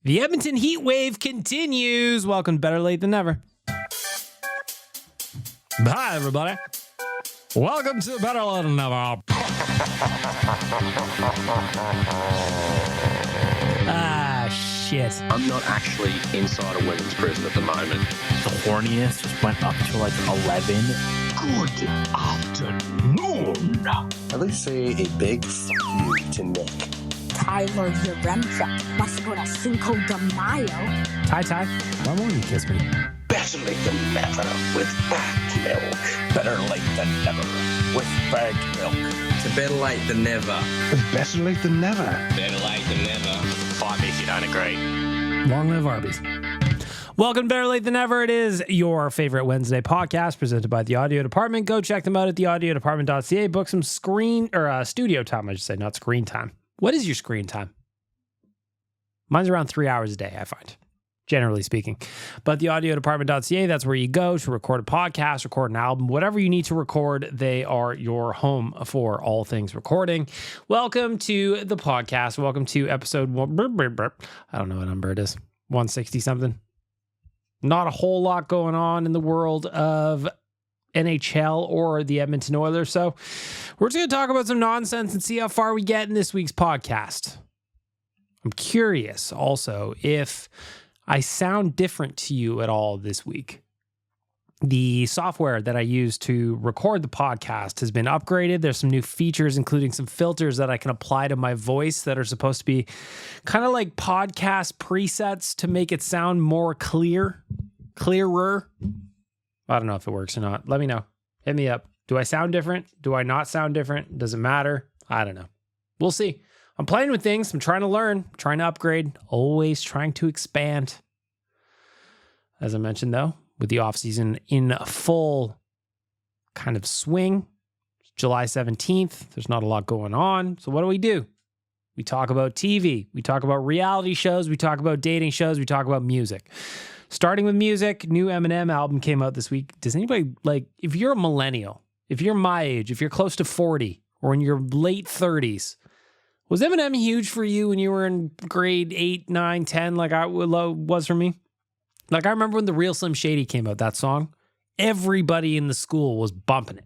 The Edmonton heat wave continues. Welcome to Better Late Than Never. Hi, everybody. Welcome to Better Late Than Never. Shit. I'm not actually inside a women's prison at the moment. The horniness just went up to like 11. Good afternoon. At least say a big f*** you to Nick. Tyler Yaremchuk must go to Cinco de Mayo. Ty, why won't you kiss me? Better late than never with Baggedmilk. Better late than never with Baggedmilk. It's a better late than never. Better late than never. Better late than never. Fight me if you don't agree. Long live Arby's. Welcome to Better Late Than Never. It is your favorite Wednesday podcast presented by The Audio Department. Go check them out at theaudiodepartment.ca. Book some studio time, I should say, not screen time. What is your screen time? Mine's around 3 hours a day, I find, generally speaking. But theaudiodepartment.ca, that's where you go to record a podcast, record an album, whatever you need to record, they are your home for all things recording. Welcome to the podcast. Welcome to episode, I don't know what number it is, 160 something. Not a whole lot going on in the world of NHL or the Edmonton Oilers. So we're just going to talk about some nonsense and see how far we get in this week's podcast. I'm curious also if I sound different to you at all this week. The software that I use to record the podcast has been upgraded. There's some new features, including some filters that I can apply to my voice that are supposed to be kind of like podcast presets to make it sound more clearer. I don't know if it works or not. Let me know. Hit me up. Do I sound different? Do I not sound different? Does it matter? I don't know. We'll see. I'm playing with things. I'm trying to learn, trying to upgrade, always trying to expand. As I mentioned, though, with the offseason in full kind of swing, July 17th, there's not a lot going on. So what do? We talk about TV. We talk about reality shows. We talk about dating shows. We talk about music. Starting with music, new Eminem album came out this week. Does anybody, if you're a millennial, if you're my age, if you're close to 40 or in your late 30s, was Eminem huge for you when you were in grade 8, 9, 10 like I was for me? Like, I remember when The Real Slim Shady came out, that song, everybody in the school was bumping it.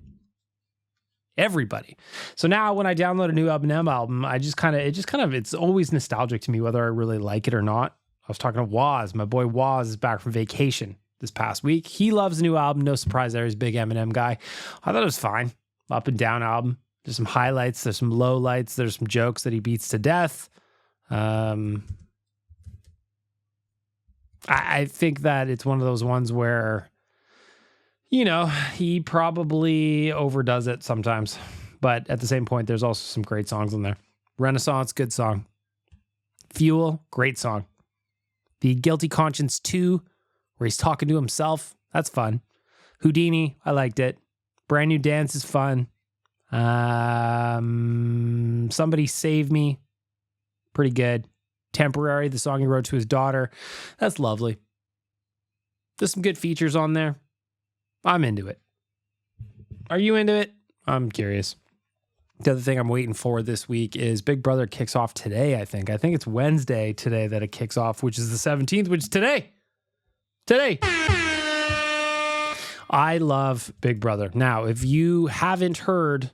Everybody. So now when I download a new Eminem album, it's always nostalgic to me whether I really like it or not. I was talking to Waz. My boy Waz is back from vacation this past week. He loves the new album. No surprise there. He's a big Eminem guy. I thought it was fine. Up and down album. There's some highlights. There's some lowlights. There's some jokes that he beats to death. I think that it's one of those ones where, he probably overdoes it sometimes. But at the same point, there's also some great songs in there. Renaissance, good song. Fuel, great song. The Guilty Conscience 2, where he's talking to himself, that's fun. Houdini, I liked it. Brand New Dance is fun. Somebody Save Me, pretty good. Temporary, the song he wrote to his daughter, that's lovely. There's some good features on there. I'm into it. Are you into it? I'm curious. The other thing I'm waiting for this week is Big Brother kicks off today, I think. I think it's Wednesday today that it kicks off, which is the 17th, which is today. I love Big Brother. Now, if you haven't heard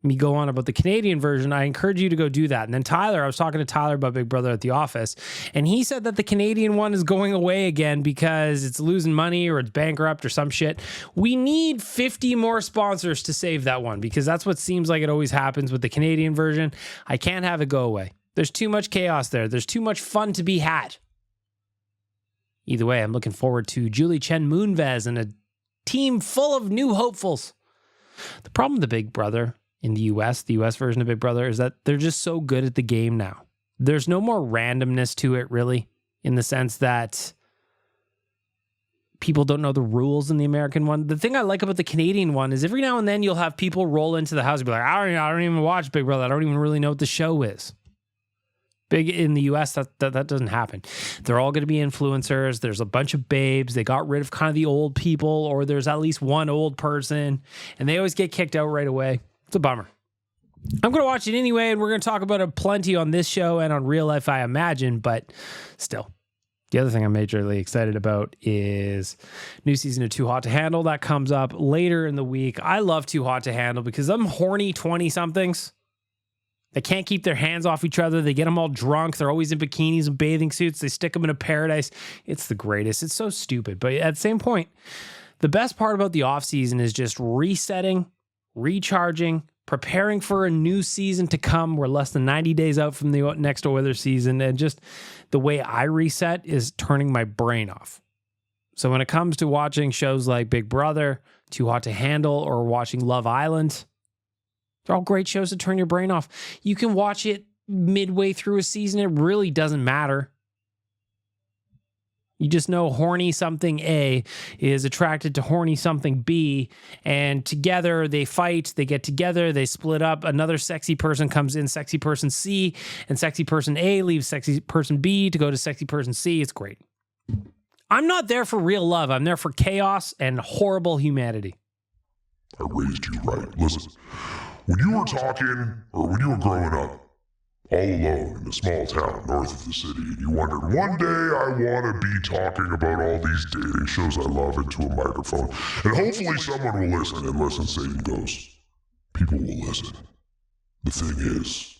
me go on about the Canadian version, I encourage you to go do that. And then Tyler, I was talking to Tyler about Big Brother at the office, and he said that the Canadian one is going away again because it's losing money or it's bankrupt or some shit. We need 50 more sponsors to save that one because that's what seems like it always happens with the Canadian version. I can't have it go away. There's too much chaos there. There's too much fun to be had. Either way, I'm looking forward to Julie Chen Moonves and a team full of new hopefuls. The problem with the Big Brother in the US version of Big Brother, is that they're just so good at the game now. There's no more randomness to it, really, in the sense that people don't know the rules in the American one. The thing I like about the Canadian one is every now and then you'll have people roll into the house and be like, I don't even watch Big Brother. I don't even really know what the show is. Big in the US, that doesn't happen. They're all going to be influencers. There's a bunch of babes. They got rid of kind of the old people, or there's at least one old person, and they always get kicked out right away. It's a bummer. I'm going to watch it anyway, and we're going to talk about it plenty on this show and on Real Life, I imagine, but still. The other thing I'm majorly excited about is new season of Too Hot to Handle. That comes up later in the week. I love Too Hot to Handle because them horny 20-somethings, they can't keep their hands off each other. They get them all drunk. They're always in bikinis and bathing suits. They stick them in a paradise. It's the greatest. It's so stupid. But at the same point, the best part about the offseason is just resetting, recharging, preparing for a new season to come. We're less than 90 days out from the next Oilers season. And just the way I reset is turning my brain off. So when it comes to watching shows like Big Brother, Too Hot to Handle, or watching Love Island, they're all great shows to turn your brain off. You can watch it midway through a season. It really doesn't matter. You just know horny something A is attracted to horny something B, and together they fight, they get together, they split up. Another sexy person comes in, sexy person C, and sexy person A leaves sexy person B to go to sexy person C. It's great. I'm not there for real love. I'm there for chaos and horrible humanity. I raised you right. Listen, when you were talking, or when you were growing up, all alone in a small town north of the city, and you wondered, one day I want to be talking about all these dating shows I love into a microphone, and hopefully someone will listen, and listen, Satan goes, people will listen. The thing is,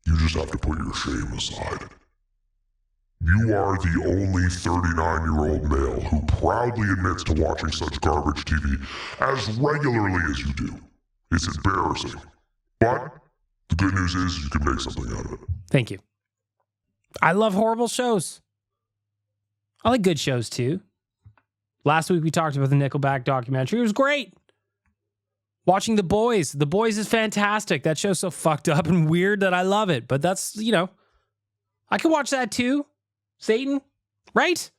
you just have to put your shame aside. You are the only 39-year-old male who proudly admits to watching such garbage TV as regularly as you do. It's embarrassing. But the good news is you can make something out of it. Thank you. I love horrible shows. I like good shows too. Last week we talked about the Nickelback documentary. It was great. Watching The Boys. The Boys is fantastic. That show's so fucked up and weird that I love it. But that's, I can watch that too. Satan. Right?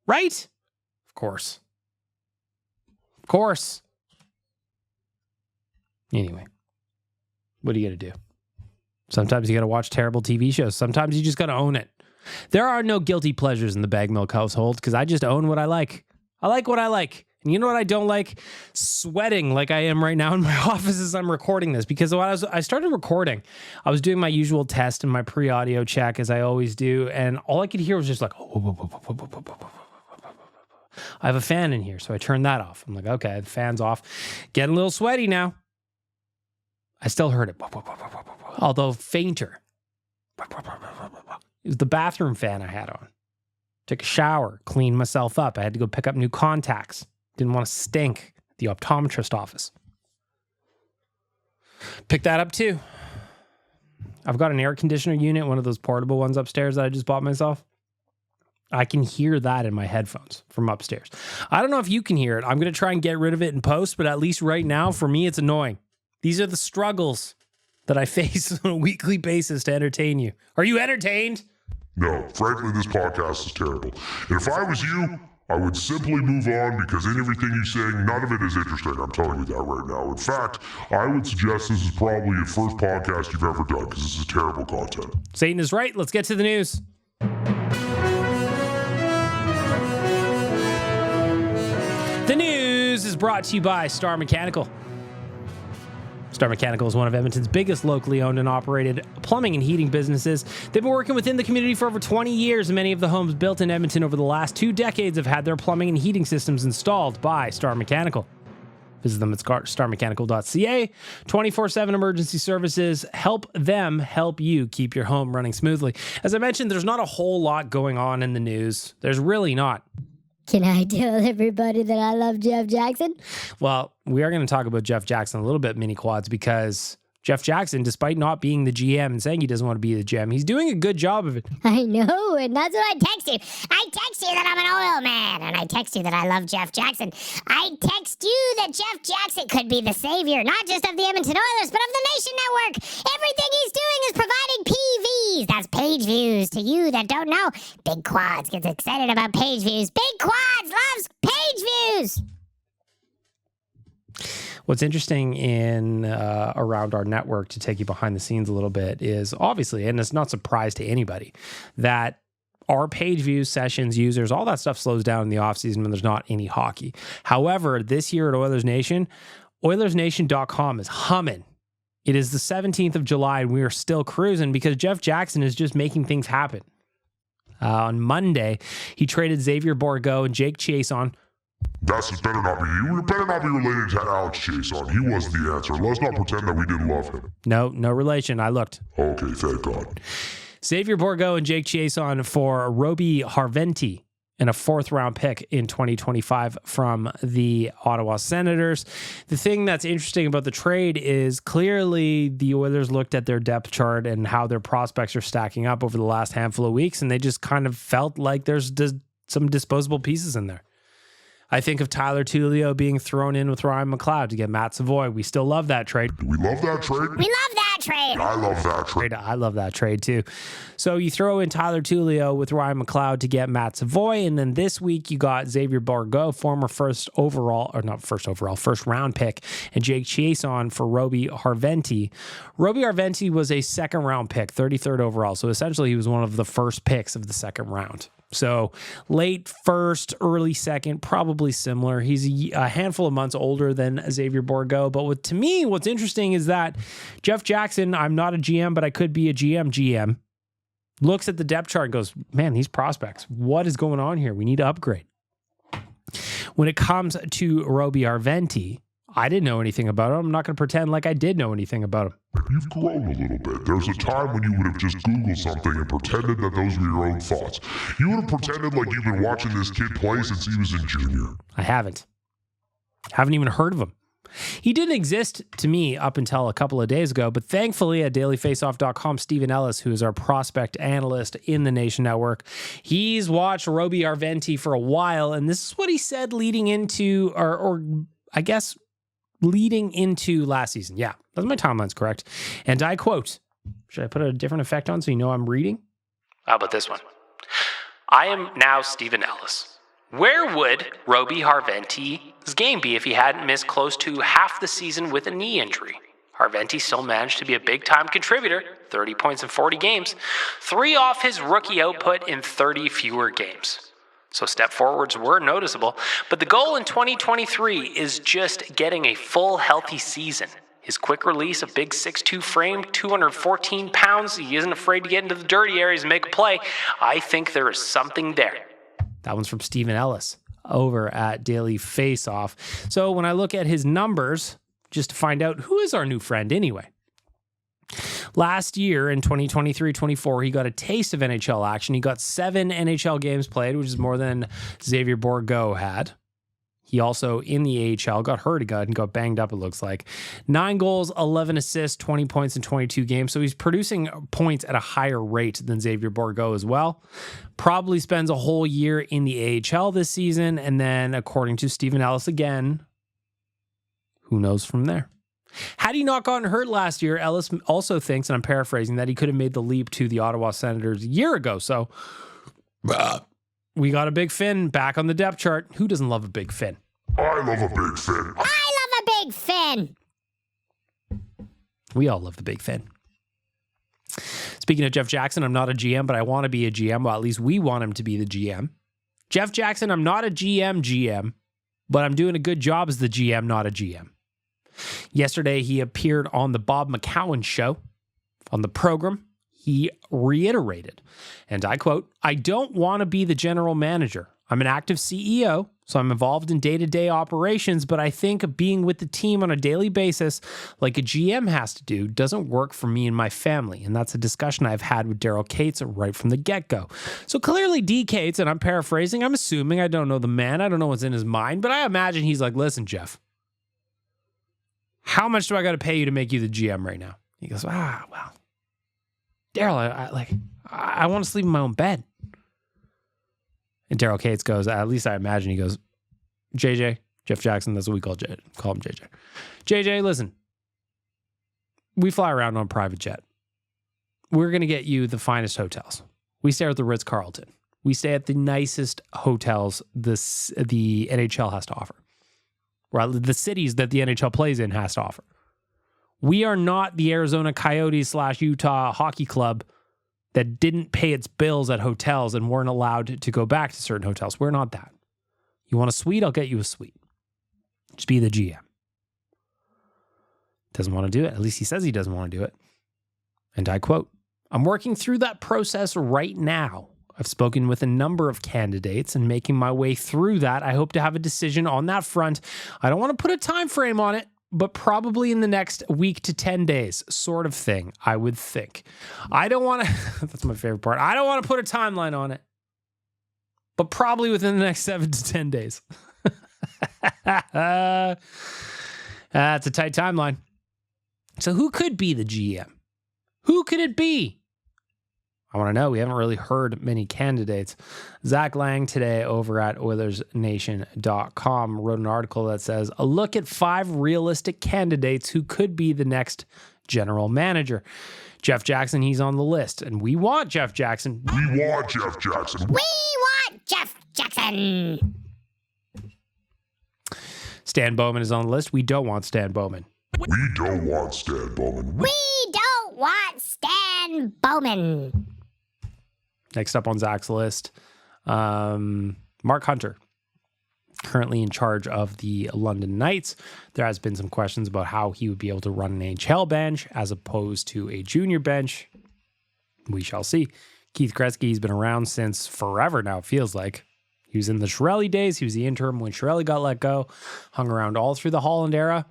Right? Of course. Of course. Anyway. What are you going to do? Sometimes you got to watch terrible TV shows. Sometimes you just got to own it. There are no guilty pleasures in the Baggedmilk household because I just own what I like. I like what I like. And you know what I don't like? Sweating like I am right now in my office as I'm recording this. Because when I started recording, I was doing my usual test and my pre-audio check as I always do. And all I could hear was just like, I have a fan in here. So I turned that off. I'm like, okay, the fan's off. Getting a little sweaty now. I still heard it, although fainter. It was the bathroom fan I had on. Took a shower, cleaned myself up. I had to go pick up new contacts. Didn't want to stink at the optometrist office. Picked that up too. I've got an air conditioner unit, one of those portable ones upstairs that I just bought myself. I can hear that in my headphones from upstairs. I don't know if you can hear it. I'm going to try and get rid of it in post, but at least right now, for me, it's annoying. These are the struggles that I face on a weekly basis to entertain you. Are you entertained? No, frankly, this podcast is terrible. And if I was you, I would simply move on because in everything you're saying, none of it is interesting. I'm telling you that right now. In fact, I would suggest this is probably the first podcast you've ever done because this is terrible content. Satan is right. Let's get to the news. The news is brought to you by Star Mechanical. Star Mechanical is one of Edmonton's biggest locally owned and operated plumbing and heating businesses. They've been working within the community for over 20 years, and many of the homes built in Edmonton over the last 2 decades have had their plumbing and heating systems installed by Star Mechanical. Visit them at starmechanical.ca. 24/7 emergency services. Help them help you keep your home running smoothly. As I mentioned, there's not a whole lot going on in the news. There's really not. Can I tell everybody that I love Jeff Jackson? Well, we are going to talk about Jeff Jackson a little bit, mini quads, because Jeff Jackson, despite not being the GM and saying he doesn't want to be the GM, he's doing a good job of it. I know, and that's what I text you. I text you that I'm an oil man, and I text you that I love Jeff Jackson. I text you that Jeff Jackson could be the savior, not just of the Edmonton Oilers, but of the Nation Network. Everything he's doing is providing PVs. That's page views. To you that don't know, Big Quads gets excited about page views. Big Quads loves page views. What's interesting in around our network, to take you behind the scenes a little bit, is obviously, and it's not a surprise to anybody, that our page views, sessions, users, all that stuff slows down in the offseason when there's not any hockey. However, this year at Oilers Nation, OilersNation.com is humming. It is the 17th of July, and we are still cruising because Jeff Jackson is just making things happen. On Monday, he traded Xavier Bourgault and Jake Chiasson. Better not be you. Better not be related to Alex Chiasson. He was the answer. Let's not pretend that we didn't love him. No relation. I looked. Okay, thank God. Xavier Bourgault and Jake Chiasson for Roby Jarventie and a 4th-round pick in 2025 from the Ottawa Senators. The thing that's interesting about the trade is clearly the Oilers looked at their depth chart and how their prospects are stacking up over the last handful of weeks, and they just kind of felt like there's some disposable pieces in there. I think of Tyler Tullio being thrown in with Ryan McLeod to get Matt Savoy. We still love that trade. Do we love that trade? We love that trade. I love that trade. I love that trade too. So you throw in Tyler Tullio with Ryan McLeod to get Matt Savoy, and then this week you got Xavier Bourgault, former first round pick, and Jake Chiasson for Roby Jarventie. Roby Jarventie was a 2nd round pick, 33rd overall. So essentially he was one of the first picks of the 2nd round. So late first, early second, probably similar. He's a handful of months older than Xavier Bourgault. But to me, what's interesting is that Jeff Jackson, I'm not a GM, but I could be a GM, looks at the depth chart and goes, man, these prospects, what is going on here? We need to upgrade. When it comes to Roby Jarventie, I didn't know anything about him. I'm not going to pretend like I did know anything about him. You've grown a little bit. There's a time when you would have just Googled something and pretended that those were your own thoughts. You would have pretended like you've been watching this kid play since he was in junior. I haven't. Haven't even heard of him. He didn't exist to me up until a couple of days ago, but thankfully at dailyfaceoff.com, Stephen Ellis, who is our prospect analyst in the Nation Network, he's watched Roby Jarventie for a while, and this is what he said leading into, or I guess leading into last season. Yeah, that's my timeline's correct. And I quote, should I put a different effect on so you know I'm reading? How about this one? I am now Stephen Ellis. Where would Roby Jarventie's game be if he hadn't missed close to half the season with a knee injury? Jarventie still managed to be a big-time contributor, 30 points in 40 games, 3 off his rookie output in 30 fewer games. So step forwards were noticeable, but the goal in 2023 is just getting a full healthy season. His quick release, a big 6'2 frame, 214 pounds, he isn't afraid to get into the dirty areas and make a play. I think there is something there. That one's from Stephen Ellis over at Daily Faceoff. So when I look at his numbers, just to find out who is our new friend anyway. Last year in 2023-24, he got a taste of NHL action. He got 7 NHL games played, which is more than Xavier Bourgault had. He also, in the AHL, got hurt again and got banged up, it looks like. 9 goals, 11 assists, 20 points in 22 games. So he's producing points at a higher rate than Xavier Bourgault as well. Probably spends a whole year in the AHL this season. And then, according to Stephen Ellis again, who knows from there? Had he not gotten hurt last year, Ellis also thinks, and I'm paraphrasing, that he could have made the leap to the Ottawa Senators a year ago. So we got a big Finn back on the depth chart. Who doesn't love a big Finn? I love a big Finn. I love a big Finn. We all love the big Finn. Speaking of Jeff Jackson, I'm not a GM, but I want to be a GM. Well, at least we want him to be the GM. Jeff Jackson, I'm not a GM, but I'm doing a good job as the GM, not a GM. Yesterday, he appeared on the Bob McCowan show. On the program, he reiterated, and I quote, I don't want to be the general manager. I'm an active CEO, so I'm involved in day-to-day operations, but I think being with the team on a daily basis, like a GM has to do, doesn't work for me and my family. And that's a discussion I've had with Daryl Cates right from the get-go. So clearly D. Cates, and I'm paraphrasing, I'm assuming, I don't know the man, I don't know what's in his mind, but I imagine he's like, listen, Jeff, how much do I got to pay you to make you the GM right now? He goes, well, Daryl, I want to sleep in my own bed. And Daryl Cates goes, at least I imagine, he goes, JJ, Jeff Jackson, that's what we call him JJ. JJ, listen, we fly around on a private jet. We're going to get you the finest hotels. We stay at the Ritz-Carlton. We stay at the nicest hotels the NHL has to offer. Or the cities that the NHL plays in has to offer. We are not the Arizona Coyotes / Utah Hockey Club that didn't pay its bills at hotels and weren't allowed to go back to certain hotels. We're not that. You want a suite? I'll get you a suite. Just be the GM. Doesn't want to do it. At least he says he doesn't want to do it. And I quote, "I'm working through that process right now. I've spoken with a number of candidates and making my way through that. I hope to have a decision on that front. I don't want to put a time frame on it, but probably in the next week to 10 days, sort of thing, I would think. I don't want to," that's my favorite part, "I don't want to put a timeline on it, but probably within the next 7 to 10 days. That's a tight timeline. So who could be the GM? Who could it be? I want to know. We haven't really heard many candidates. Zach Lang today over at OilersNation.com wrote an article that says, "A look at 5 realistic candidates who could be the next general manager." Jeff Jackson, he's on the list, and we want Jeff Jackson. We want Jeff Jackson. We want Jeff Jackson. Stan Bowman is on the list. We don't want Stan Bowman. We don't want Stan Bowman. We don't want Stan Bowman. Next up on Zach's list, Mark Hunter, currently in charge of the London Knights. There has been some questions about how he would be able to run an NHL bench as opposed to a junior bench. We shall see. Keith Gretzky, he's been around since forever now, it feels like. He was in the Chiarelli days. He was the interim when Chiarelli got let go. Hung around all through the Holland era.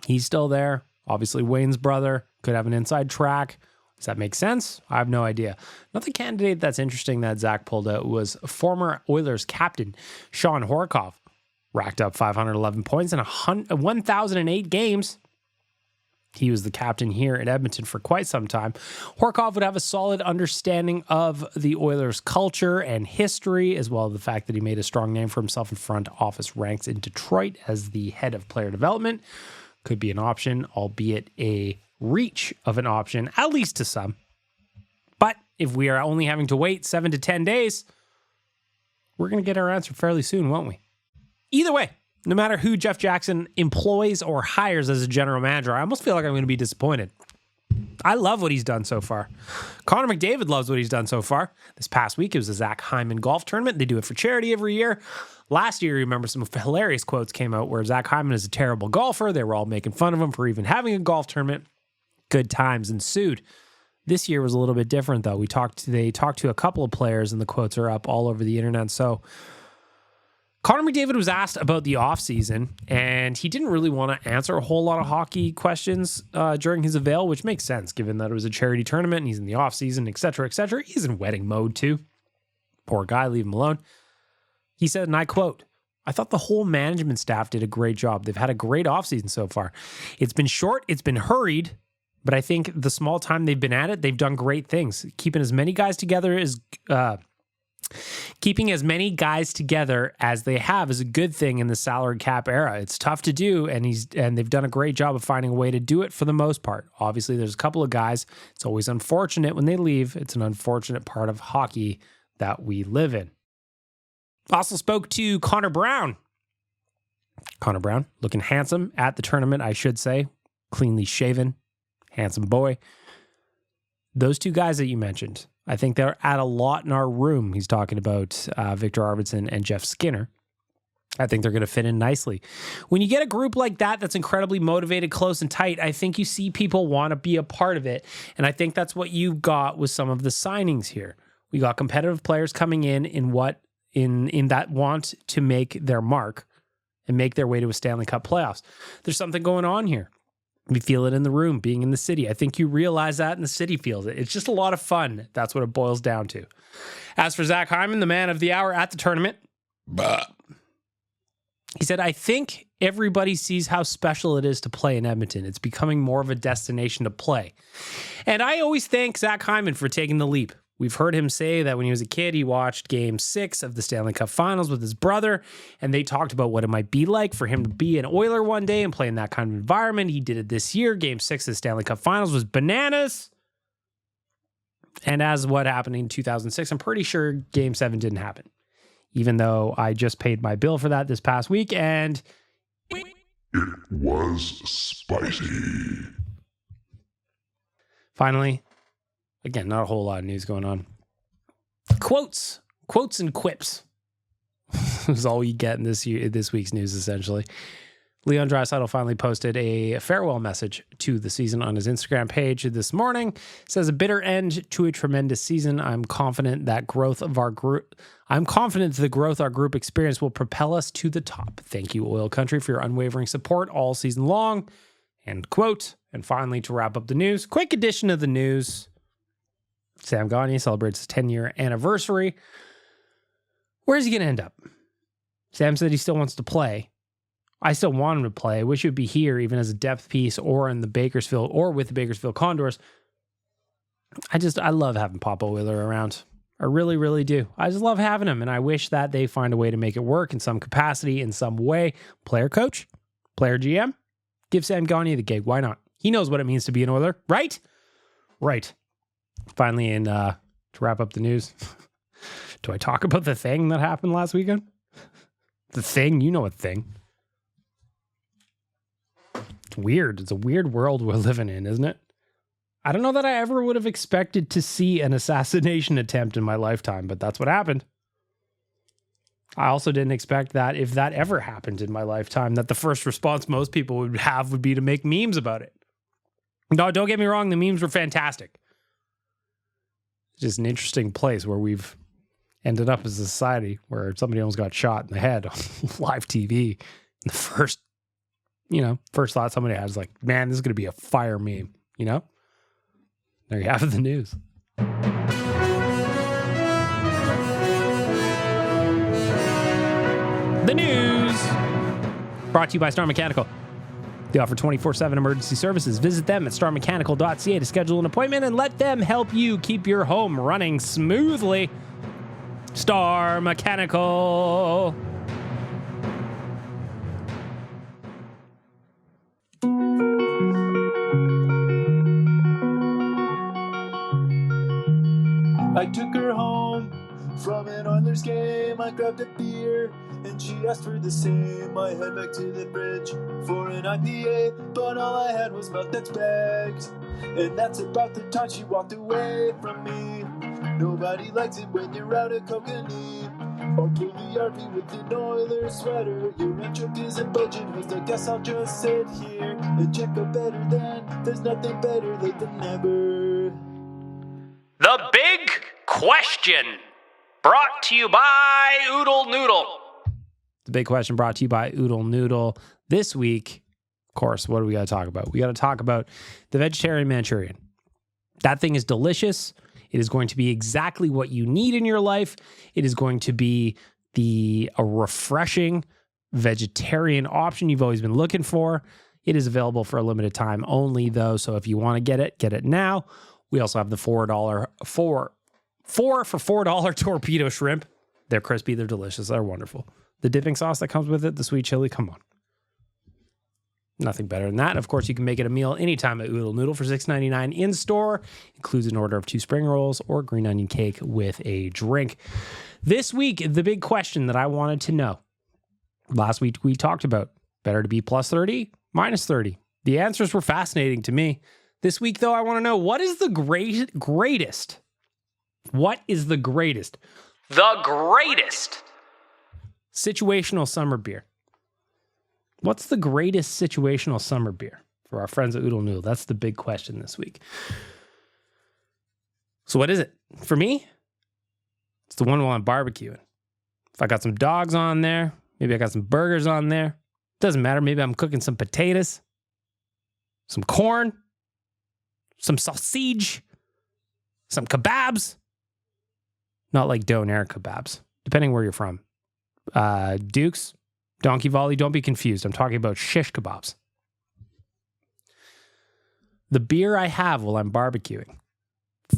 He's still there. Obviously, Wayne's brother could have an inside track. Does that make sense? I have no idea. Another candidate that's interesting that Zach pulled out was former Oilers captain Sean Horkoff. Racked up 511 points in 1,008 games. He was the captain here at Edmonton for quite some time. Horkoff would have a solid understanding of the Oilers' culture and history, as well as the fact that he made a strong name for himself in front office ranks in Detroit as the head of player development. Could be an option, albeit a reach of an option, at least to some. But if we are only having to wait 7 to 10 days, we're going to get our answer fairly soon, won't we? Either way, no matter who Jeff Jackson employs or hires as a general manager, I almost feel like I'm going to be disappointed. I love what he's done so far. Connor McDavid loves what he's done so far. This past week, it was the Zach Hyman Golf Tournament. They do it for charity every year. Last year, remember, some hilarious quotes came out where Zach Hyman is a terrible golfer. They were all making fun of him for even having a golf tournament. Good times ensued. This year was a little bit different, though. They talked to a couple of players, and the quotes are up all over the internet. So Connor McDavid was asked about the offseason, and he didn't really want to answer a whole lot of hockey questions during his avail, which makes sense given that it was a charity tournament and he's in the offseason, et cetera, et cetera. He's in wedding mode, too. Poor guy, leave him alone. He said, and I quote, "I thought the whole management staff did a great job. They've had a great offseason so far. It's been short, it's been hurried, but I think the small time they've been at it, they've done great things. Keeping as many guys together as they have is a good thing in the salary cap era. It's tough to do, and they've done a great job of finding a way to do it for the most part. Obviously, there's a couple of guys. It's always unfortunate when they leave. It's an unfortunate part of hockey that we live in." Also spoke to Connor Brown. Connor Brown, looking handsome at the tournament, I should say. Cleanly shaven, handsome boy. Those two guys that you mentioned, I think they're at a lot in our room. He's talking about Victor Arvidsson and Jeff Skinner. I think they're going to fit in nicely. When you get a group like that that's incredibly motivated, close and tight, I think you see people want to be a part of it. And I think that's what you got with some of the signings here. We got competitive players coming in that want to make their mark and make their way to a Stanley Cup playoffs. There's something going on here. We feel it in the room, being in the city. I think you realize that, and the city feels it. It's just a lot of fun. That's what it boils down to. As for Zach Hyman, the man of the hour at the tournament, he said, "I think everybody sees how special it is to play in Edmonton. It's becoming more of a destination to play." And I always thank Zach Hyman for taking the leap. We've heard him say that when he was a kid, he watched Game 6 of the Stanley Cup Finals with his brother, and they talked about what it might be like for him to be an Oiler one day and play in that kind of environment. He did it this year. Game 6 of the Stanley Cup Finals was bananas. And as what happened in 2006, I'm pretty sure Game 7 didn't happen, even though I just paid my bill for that this past week, and it was spicy. Finally, again, not a whole lot of news going on. Quotes and quips is all you get in this week's news, essentially. Leon Draisaitl finally posted a farewell message to the season on his Instagram page this morning. It says, a bitter end to a tremendous season. I'm confident the growth our group experience will propel us to the top. Thank you, Oil Country, for your unwavering support all season long. End quote. And finally, to wrap up the news, quick edition of the news. Sam Gagner celebrates his 10-year anniversary. Where's he going to end up? Sam said he still wants to play. I still want him to play. I wish he would be here, even as a depth piece or in the Bakersfield or with the Bakersfield Condors. I love having Papa Wheeler around. I really, really do. I just love having him, and I wish that they find a way to make it work in some capacity, in some way. Player coach, player GM, give Sam Gagner the gig. Why not? He knows what it means to be an Oiler, right? Right. Finally, and to wrap up the news, do I talk about the thing that happened last weekend? The thing? You know a thing. It's weird. It's a weird world we're living in, isn't it? I don't know that I ever would have expected to see an assassination attempt in my lifetime, but that's what happened. I also didn't expect that if that ever happened in my lifetime, that the first response most people would have would be to make memes about it. No, don't get me wrong. The memes were fantastic. It's just an interesting place where we've ended up as a society where somebody almost got shot in the head on live TV. And the first thought somebody had was like, man, this is going to be a fire meme, you know? There you have the news. The news brought to you by Star Mechanical. They offer 24/7 emergency services. Visit them at starmechanical.ca to schedule an appointment and let them help you keep your home running smoothly. Star Mechanical. I took her home from an Oilers game. I grabbed a beer and she asked for the same. I head back to the bridge for an IPA, but all I had was milk that's bagged. And that's about the time she walked away from me. Nobody likes it when you're out of Kokanee. Or pull the RV with an Oilers sweater. Your rent truck isn't budget host. I guess I'll just sit here and check out Better Than. There's nothing better late than never. The Big Question, brought to you by Oodle Noodle. The Big Question brought to you by Oodle Noodle. This week, of course, what do we got to talk about? We got to talk about the vegetarian Manchurian. That thing is delicious. It is going to be exactly what you need in your life. It is going to be a refreshing vegetarian option you've always been looking for. It is available for a limited time only, though. So if you want to get it now. We also have the $4 for $4 torpedo shrimp. They're crispy. They're delicious. They're wonderful. The dipping sauce that comes with it, the sweet chili, come on. Nothing better than that. Of course, you can make it a meal anytime at Oodle Noodle for $6.99 in store. Includes an order of 2 spring rolls or green onion cake with a drink. This week, the big question that I wanted to know. Last week, we talked about better to be plus 30, minus 30. The answers were fascinating to me. This week, though, I want to know, what is the greatest? What is the greatest? The greatest situational summer beer. What's the greatest situational summer beer for our friends at Oodle Noodle? That's the big question this week. So what is it? For me, it's the one while I'm barbecuing. If I got some dogs on there, maybe I got some burgers on there. Doesn't matter. Maybe I'm cooking some potatoes, some corn, some sausage, some kebabs. Not like donair kebabs, depending where you're from. Dukes, Donkey Volley, don't be confused. I'm talking about shish kebabs. The beer I have while I'm barbecuing,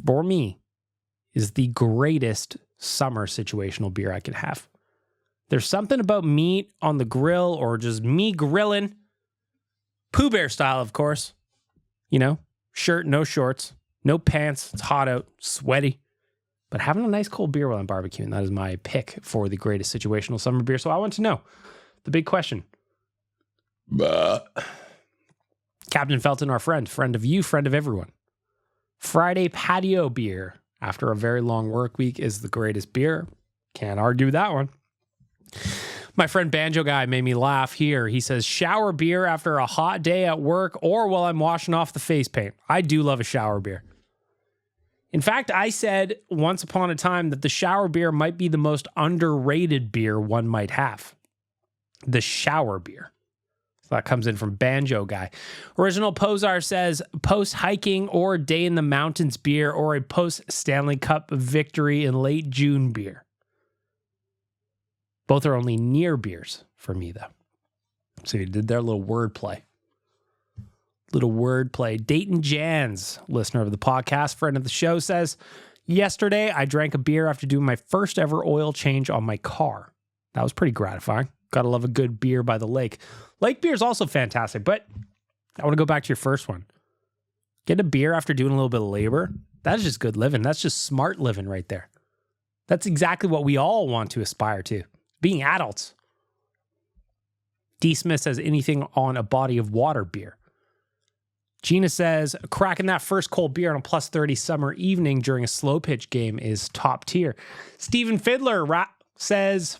for me, is the greatest summer situational beer I can have. There's something about meat on the grill or just me grilling. Pooh Bear style, of course. You know, shirt, no shorts, no pants. It's hot out, sweaty. But having a nice cold beer while I'm barbecuing, that is my pick for the greatest situational summer beer. So I want to know the big question. Captain Felton, our friend of you, friend of everyone. Friday patio beer after a very long work week is the greatest beer. Can't argue that one. My friend Banjo Guy made me laugh here. He says, shower beer after a hot day at work or while I'm washing off the face paint. I do love a shower beer. In fact, I said once upon a time that the shower beer might be the most underrated beer one might have. The shower beer. So that comes in from Banjo Guy. Original Posar says, post-hiking or day in the mountains beer or a post-Stanley Cup victory in late June beer. Both are only near beers for me, though. So you did their little wordplay. Dayton Jans, listener of the podcast, friend of the show, says, yesterday I drank a beer after doing my first ever oil change on my car. That was pretty gratifying. Gotta love a good beer by the lake. Lake beer is also fantastic, but I want to go back to your first one. Get a beer after doing a little bit of labor. That's just good living. That's just smart living right there. That's exactly what we all want to aspire to. Being adults. D. Smith says anything on a body of water beer. Gina says cracking that first cold beer on a plus 30 summer evening during a slow pitch game is top tier. Stephen Fiddler says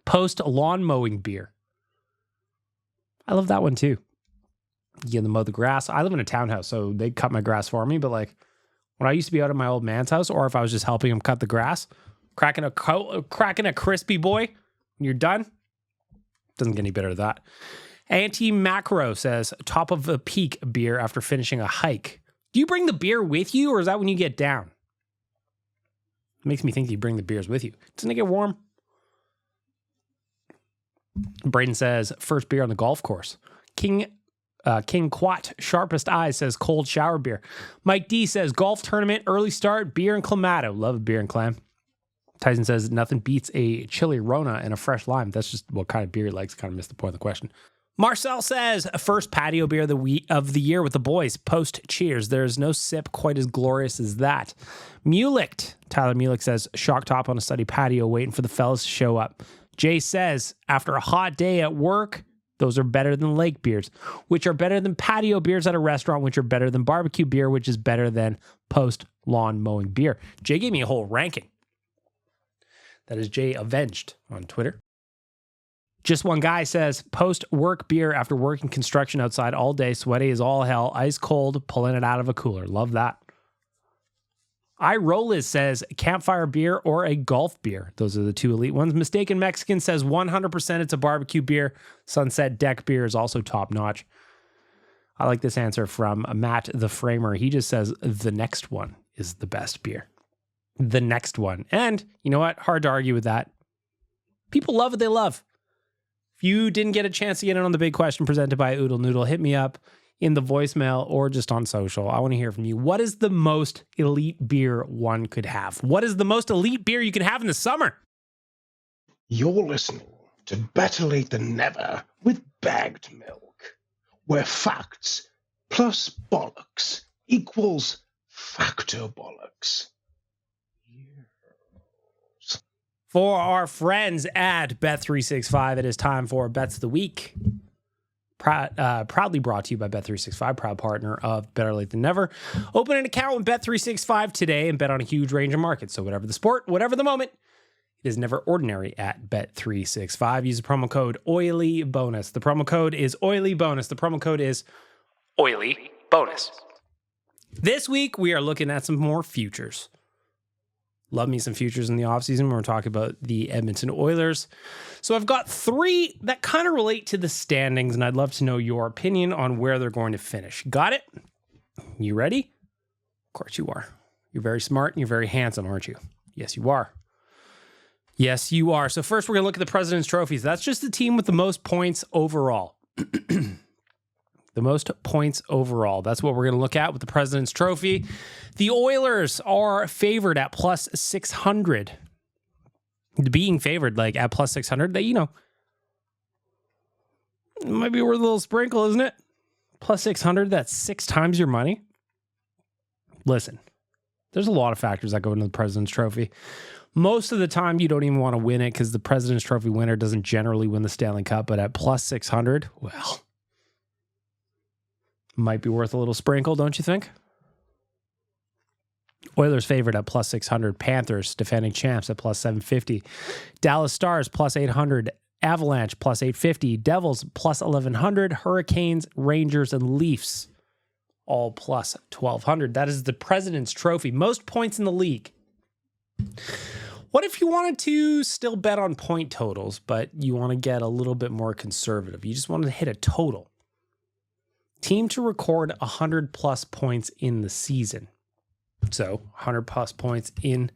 post lawn mowing beer. I love that one too. You get to mow the grass. I live in a townhouse, so they cut my grass for me. But like when I used to be out at my old man's house, or if I was just helping him cut the grass, cracking a crispy boy, when you're done, doesn't get any better than that. Anti-Macro says, top of the peak beer after finishing a hike. Do you bring the beer with you, or is that when you get down? It makes me think you bring the beers with you. Doesn't it get warm? Braden says, first beer on the golf course. King Quat, sharpest eyes, says cold shower beer. Mike D says, golf tournament, early start, beer and clamato. Love a beer and clam. Tyson says, nothing beats a chili Rona and a fresh lime. That's just what kind of beer he likes. Kind of missed the point of the question. Marcel says, first patio beer of the year with the boys. Post cheers. There's no sip quite as glorious as that. Mulicht. Tyler Mulicht says, shock top on a sunny patio waiting for the fellas to show up. Jay says, after a hot day at work, those are better than lake beers, which are better than patio beers at a restaurant, which are better than barbecue beer, which is better than post lawn mowing beer. Jay gave me a whole ranking. That is Jay Avenged on Twitter. Just one guy says, post-work beer after working construction outside all day, sweaty as all hell, ice cold, pulling it out of a cooler. Love that. iRollis says, campfire beer or a golf beer. Those are the two elite ones. Mistaken Mexican says 100% it's a barbecue beer. Sunset Deck beer is also top-notch. I like this answer from Matt the Framer. He just says, the next one is the best beer. The next one. And you know what? Hard to argue with that. People love what they love. If you didn't get a chance to get in on the big question presented by Oodle Noodle, hit me up in the voicemail or just on social. I want to hear from you. What is the most elite beer one could have? What is the most elite beer you can have in the summer? You're listening to Better Late Than Never with Baggedmilk, where facts plus bollocks equals factor bollocks. For our friends at Bet365, it is time for Bets of the Week. Proudly brought to you by Bet365, proud partner of Better Late Than Never. Open an account with Bet365 today and bet on a huge range of markets. So whatever the sport, whatever the moment, it is never ordinary at Bet365. Use the promo code OILYBONUS. The promo code is OILYBONUS. The promo code is OILYBONUS. This week, we are looking at some more futures. Love me some futures in the offseason when we're talking about the Edmonton Oilers. So I've got three that kind of relate to the standings, and I'd love to know your opinion on where they're going to finish. Got it? You ready? Of course you are. You're very smart and you're very handsome, aren't you? Yes, you are. Yes, you are. So first we're going to look at the President's Trophies. That's just the team with the most points overall. The most points overall. That's what we're going to look at with the President's Trophy. The Oilers are favored at plus 600. Being favored like at plus 600, that, you know, it might be worth a little sprinkle, isn't it? Plus 600, that's 6 times your money. Listen, there's a lot of factors that go into the President's Trophy. Most of the time, you don't even want to win it because the President's Trophy winner doesn't generally win the Stanley Cup, but at plus 600, well, might be worth a little sprinkle, don't you think? Oilers favored at plus 600. Panthers, defending champs, at plus 750. Dallas Stars, plus 800. Avalanche plus 850, Devils plus 1100, Hurricanes, Rangers, and Leafs all plus 1200. That is the President's Trophy. Most points in the league. What if you wanted to still bet on point totals, but you want to get a little bit more conservative? You just wanted to hit a total. Team to record 100 plus points in the season. So 100 plus points in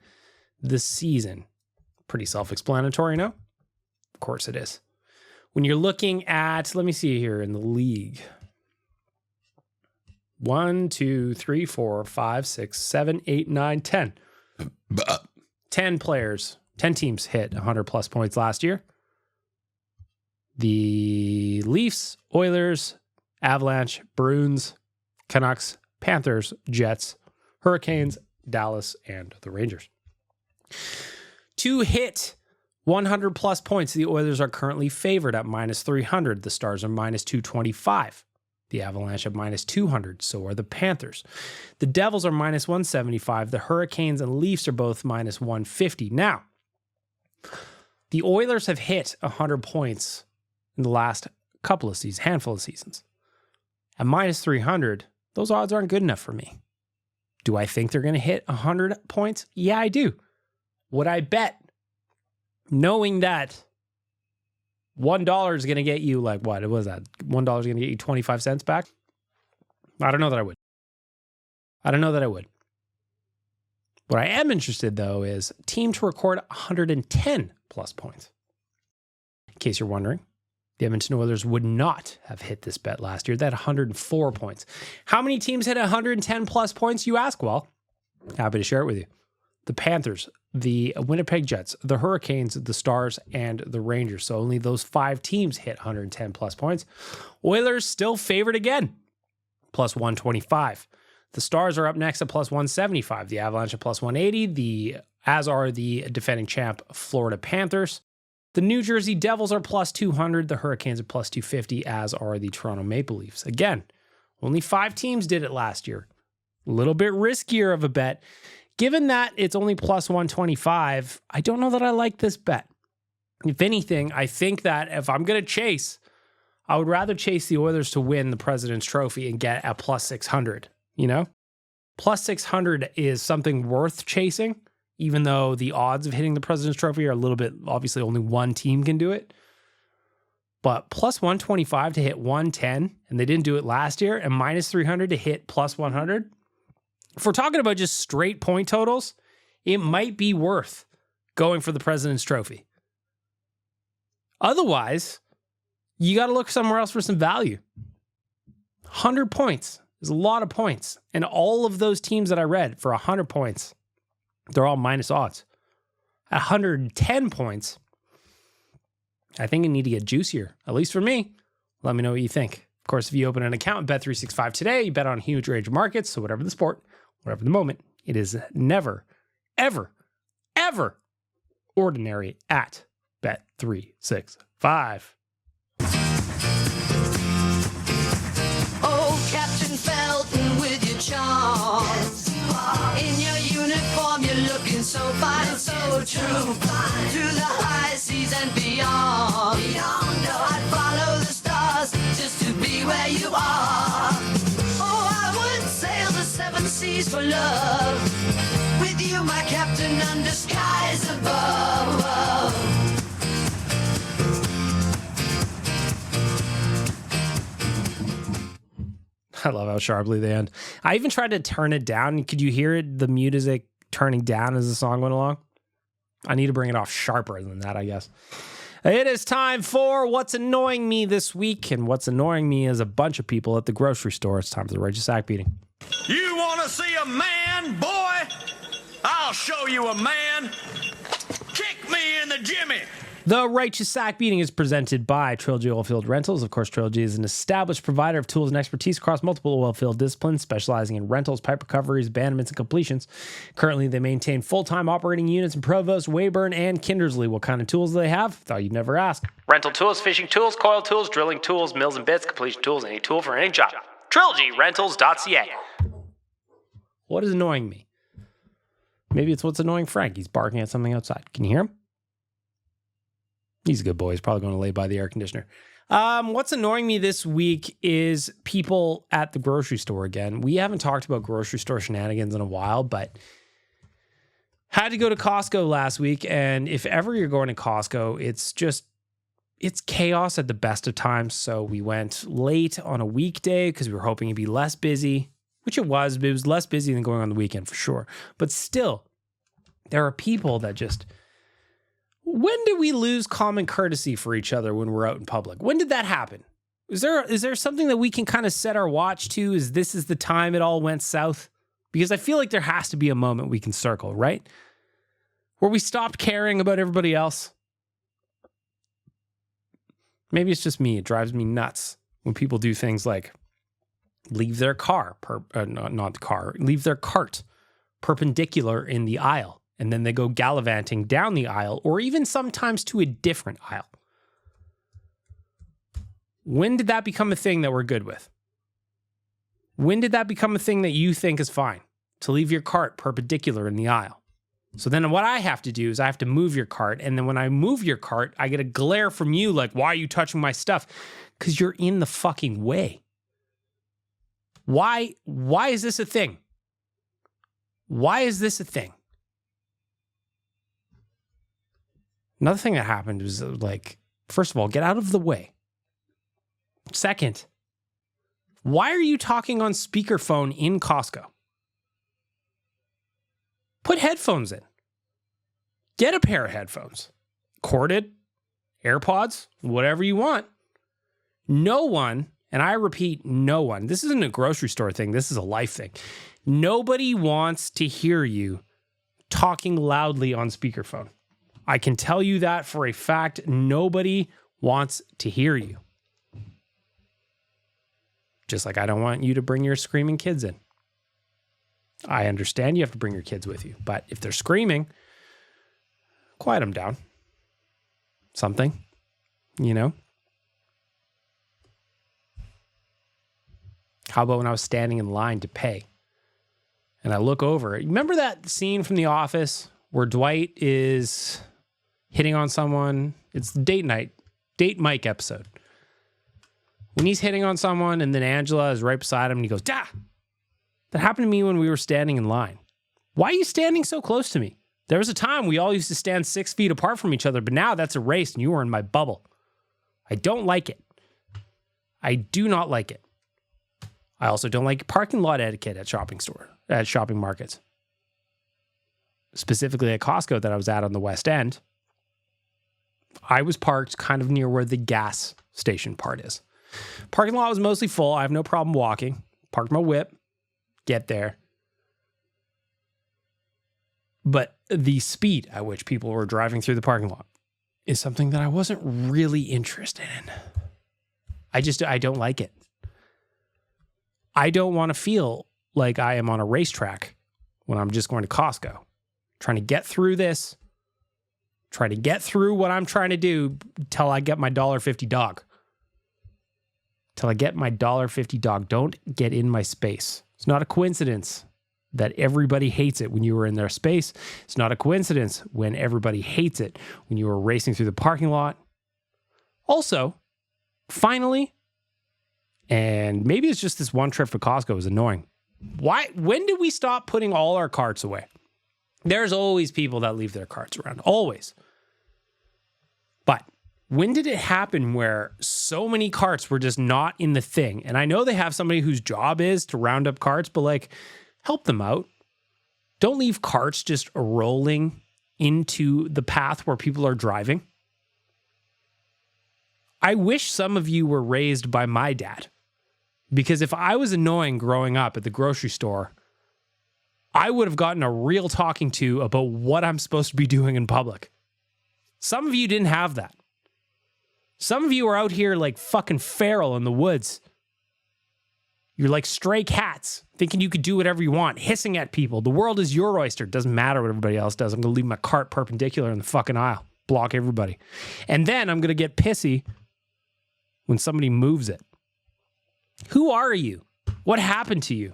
the season. Pretty self-explanatory, no? Of course it is. When you're looking at, let me see here in the league. 1, 2, 3, 4, 5, 6, 7, 8, 9, 10. 10 players, 10 teams hit 100 plus points last year. The Leafs, Oilers, Avalanche, Bruins, Canucks, Panthers, Jets, Hurricanes, Dallas, and the Rangers. To hit 100 plus points, the Oilers are currently favored at minus 300. The Stars are minus 225. The Avalanche are minus 200. So are the Panthers. The Devils are minus 175. The Hurricanes and Leafs are both minus 150. Now, the Oilers have hit 100 points in the last couple of seasons, handful of seasons. At minus 300, those odds aren't good enough for me. Do I think they're going to hit 100 points? Yeah, I do. Would I bet, knowing that $1 is going to get you, like, what was that? $1 is going to get you 25 cents back? I don't know that I would. What I am interested, though, is team to record 110 plus points. In case you're wondering, the Edmonton Oilers would not have hit this bet last year. They had 104 points. How many teams hit 110 plus points, you ask? Well, happy to share it with you. The Panthers, the Winnipeg Jets, the Hurricanes, the Stars, and the Rangers. So only those 5 teams hit 110 plus points. Oilers still favored again, plus 125. The Stars are up next at plus 175. The Avalanche at plus 180, as are the defending champ Florida Panthers. The New Jersey Devils are plus 200. The Hurricanes are plus 250, as are the Toronto Maple Leafs. Again, only 5 teams did it last year. A little bit riskier of a bet. Given that it's only plus 125, I don't know that I like this bet. If anything, I think that if I'm going to chase, I would rather chase the Oilers to win the President's Trophy and get at plus 600, you know? Plus 600 is something worth chasing, even though the odds of hitting the President's Trophy are a little bit, obviously only one team can do it. But plus 125 to hit 110, and they didn't do it last year, and minus 300 to hit plus 100. If we're talking about just straight point totals, it might be worth going for the President's Trophy. Otherwise, you got to look somewhere else for some value. 100 points is a lot of points. And all of those teams that I read for 100 points, they're all minus odds. At 110 points, I think you need to get juicier, at least for me. Let me know what you think. Of course, if you open an account at Bet365 today, you bet on a huge range of markets. So whatever the sport, whatever the moment, it is never, ever, ever ordinary at Bet365. Oh, Captain Felton with your charms. In your uniform, you're looking so fine, so true. Through the high seas and beyond. I'd follow the stars just to be where you are. Oh, I would sail the 7 seas for love. With you, my captain, under skies above. I love how sharply they end. I even tried to turn it down. Could you hear it, the music turning down as the song went along? I need to bring it off sharper than that, I guess. It is time for What's Annoying Me this week. And what's annoying me is a bunch of people at the grocery store. It's time for the Righteous Sack Beating. You want to see a man, boy? I'll show you a man. Kick me in the jimmy. The Righteous Sack Beating is presented by Trilogy Oilfield Rentals. Of course, Trilogy is an established provider of tools and expertise across multiple oilfield disciplines, specializing in rentals, pipe recoveries, abandonments, and completions. Currently, they maintain full-time operating units in Provost, Weyburn, and Kindersley. What kind of tools do they have? Thought you'd never ask. Rental tools, fishing tools, coil tools, drilling tools, mills and bits, completion tools, any tool for any job. TrilogyRentals.ca. What is annoying me? Maybe it's what's annoying Frank. He's barking at something outside. Can you hear him? He's a good boy. He's probably going to lay by the air conditioner. What's annoying me this week is people at the grocery store again. We haven't talked about grocery store shenanigans in a while, but had to go to Costco last week. And if ever you're going to Costco, it's chaos at the best of times. So we went late on a weekday because we were hoping it'd be less busy, which it was, but it was less busy than going on the weekend for sure. But still, there are people that just... When do we lose common courtesy for each other when we're out in public? When did that happen? Is there something that we can kind of set our watch to? Is the time it all went south? Because I feel like there has to be a moment we can circle, right? Where we stopped caring about everybody else. Maybe it's just me. It drives me nuts when people do things like leave their leave their cart perpendicular in the aisle. And then they go gallivanting down the aisle, or even sometimes to a different aisle. When did that become a thing that we're good with? When did that become a thing that you think is fine? To leave your cart perpendicular in the aisle. So then what I have to do is I have to move your cart. And then when I move your cart, I get a glare from you like, why are you touching my stuff? Because you're in the fucking way. Why is this a thing? Why is this a thing? Another thing that happened was like, first of all, get out of the way. Second, why are you talking on speakerphone in Costco? Put headphones in. Get a pair of headphones. Corded, AirPods, whatever you want. No one, and I repeat, no one, this isn't a grocery store thing, this is a life thing. Nobody wants to hear you talking loudly on speakerphone. I can tell you that for a fact. Nobody wants to hear you. Just like I don't want you to bring your screaming kids in. I understand you have to bring your kids with you, but if they're screaming, quiet them down. Something, you know? How about when I was standing in line to pay and I look over? Remember that scene from The Office where Dwight is hitting on someone? It's the date Mike episode. When he's hitting on someone and then Angela is right beside him and he goes, "Dah!" That happened to me when we were standing in line. Why are you standing so close to me? There was a time we all used to stand 6 feet apart from each other, but now that's erased and you are in my bubble. I don't like it. I do not like it. I also don't like parking lot etiquette at shopping markets. Specifically at Costco that I was at on the West End. I was parked kind of near where the gas station part is. Parking lot was mostly full. I have no problem walking. Parked my whip. Get there. But the speed at which people were driving through the parking lot is something that I wasn't really interested in. I don't like it. I don't want to feel like I am on a racetrack when I'm just going to Costco. Trying to get through this. Trying to get through what I'm trying to do till I get my $1.50 dog. Till I get my $1.50 dog. Don't get in my space. It's not a coincidence that everybody hates it when you were in their space. It's not a coincidence when everybody hates it when you were racing through the parking lot. Also, finally, and maybe it's just this one trip for Costco is annoying. When did we stop putting all our carts away? There's always people that leave their carts around. Always. But when did it happen where so many carts were just not in the thing? And I know they have somebody whose job is to round up carts, but like, help them out. Don't leave carts just rolling into the path where people are driving. I wish some of you were raised by my dad. Because if I was annoying growing up at the grocery store, I would have gotten a real talking to about what I'm supposed to be doing in public. Some of you didn't have that. Some of you are out here like fucking feral in the woods. You're like stray cats, thinking you could do whatever you want, hissing at people. The world is your oyster. It doesn't matter what everybody else does. I'm going to leave my cart perpendicular in the fucking aisle. Block everybody. And then I'm going to get pissy when somebody moves it. Who are you? What happened to you?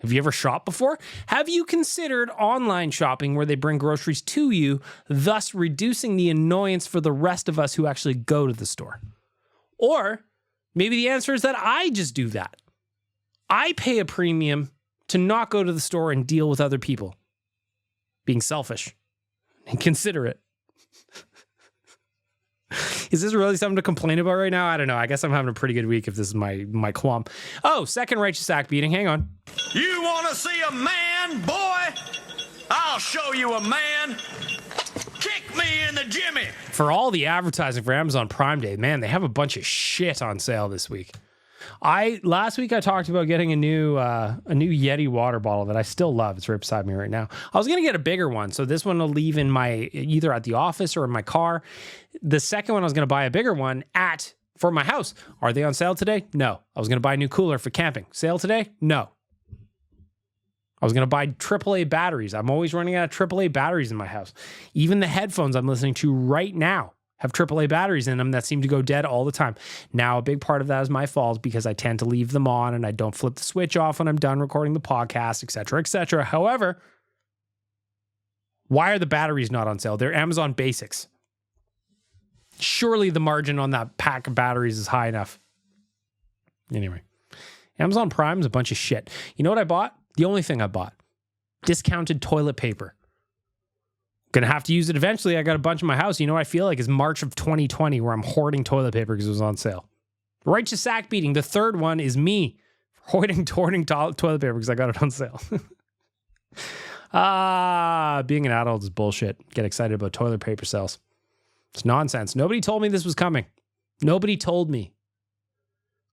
Have you ever shopped before? Have you considered online shopping where they bring groceries to you, thus reducing the annoyance for the rest of us who actually go to the store? Or maybe the answer is that I just do that. I pay a premium to not go to the store and deal with other people. Being selfish and considerate. Is this really something to complain about right now? I don't know. I guess I'm having a pretty good week if this is my qualm. Oh, second righteous act beating. Hang on. You want to see a man, boy? I'll show you a man. Kick me in the jimmy. For all the advertising for Amazon Prime Day, man, they have a bunch of shit on sale this week. Last week I talked about getting a new Yeti water bottle that I still love. It's right beside me right now. I was gonna get a bigger one, so this one will leave in my either at the office or in my car. The second one I was gonna buy a bigger one for my house. Are they on sale today? No. I was gonna buy a new cooler for camping. Sale today? No. I was gonna buy AAA batteries. I'm always running out of AAA batteries in my house. Even the headphones I'm listening to right now have AAA batteries in them that seem to go dead all the time. Now, a big part of that is my fault because I tend to leave them on and I don't flip the switch off when I'm done recording the podcast, etc., etc. However, why are the batteries not on sale? They're Amazon Basics. Surely the margin on that pack of batteries is high enough. Anyway, Amazon Prime is a bunch of shit. You know what I bought? The only thing I bought. Discounted toilet paper. Gonna have to use it eventually. I got a bunch in my house. You know what I feel like is March of 2020 where I'm hoarding toilet paper because it was on sale. Righteous sack beating. The third one is me hoarding toilet paper because I got it on sale. Being an adult is bullshit. Get excited about toilet paper sales. It's nonsense. Nobody told me this was coming. Nobody told me.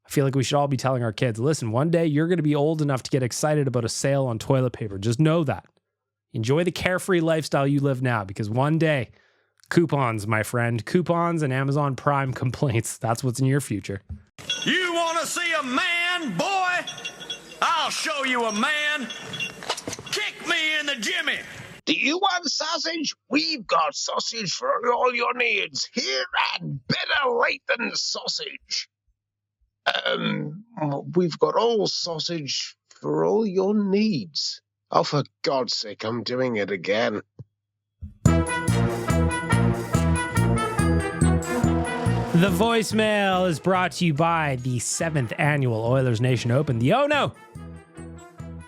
I feel like we should all be telling our kids, listen, one day you're going to be old enough to get excited about a sale on toilet paper. Just know that. Enjoy the carefree lifestyle you live now because one day, coupons, my friend, coupons and Amazon Prime complaints. That's what's in your future. You want to see a man, boy? I'll show you a man. Kick me in the jimmy. Do you want sausage? We've got sausage for all your needs here at Better Lait Than Sausage. We've got all sausage for all your needs. Oh, for God's sake, I'm doing it again. The voicemail is brought to you by the 7th annual Oilers Nation Open, the Oh No!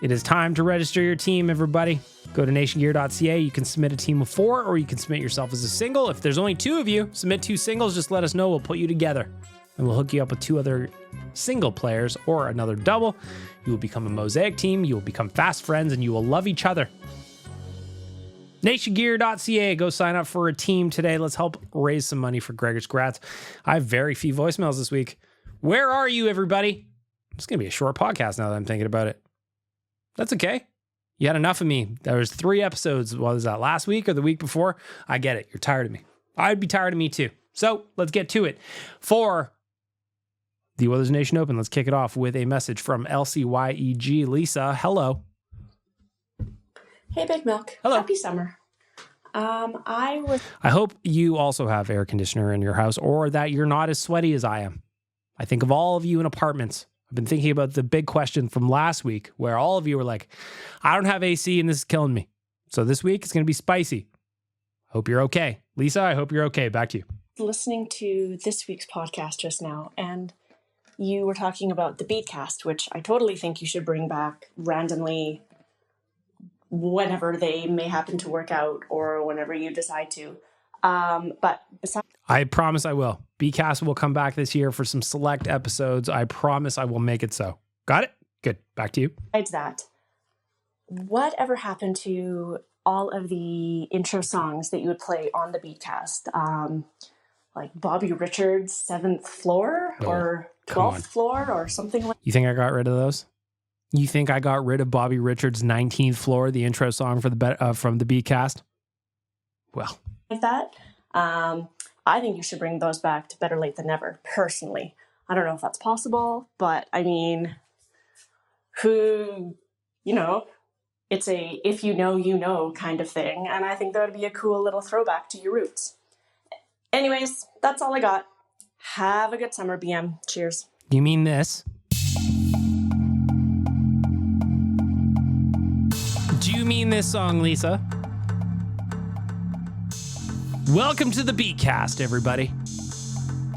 It is time to register your team, everybody. Go to nationgear.ca. You can submit a team of 4 or you can submit yourself as a single. If there's only 2 of you, submit 2 singles. Just let us know. We'll put you together. And we'll hook you up with 2 other single players or another double. You will become a mosaic team. You will become fast friends and you will love each other. nationgear.ca. Go sign up for a team today. Let's help raise some money for Gregor's Grats. I have very few voicemails this week. Where are you, everybody? It's going to be a short podcast now that I'm thinking about it. That's okay. You had enough of me. There was 3 episodes. What was that, last week or the week before? I get it. You're tired of me. I'd be tired of me too. So let's get to it. For the Oilers Nation Open, let's kick it off with a message from LCYEG. Lisa, hello. Hey, Big Milk. Hello. Happy summer. I hope you also have air conditioner in your house or that you're not as sweaty as I am. I think of all of you in apartments. I've been thinking about the big question from last week where all of you were like, I don't have AC and this is killing me. So this week it's going to be spicy. Hope you're okay. Lisa, I hope you're okay. Back to you. Listening to this week's podcast just now, and you were talking about the Beatcast, which I totally think you should bring back randomly whenever they may happen to work out or whenever you decide to. But besides, I promise I will. Beatcast will come back this year for some select episodes. I promise I will make it so. Got it? Good. Back to you. besides that, whatever happened to all of the intro songs that you would play on the Beatcast? Like Bobby Richards' 7th Floor or 12th Floor or something like that. You think I got rid of those? You think I got rid of Bobby Richards' 19th Floor, the intro song for the from the Beatcast? Well, like that. I think you should bring those back to Better Late Than Never, personally. I don't know if that's possible, but I mean, it's a if you know kind of thing, and I think that would be a cool little throwback to your roots. Anyways, that's all I got. Have a good summer, BM. Cheers. you mean this? you mean this song, Lisa? Welcome to the Beatcast, everybody.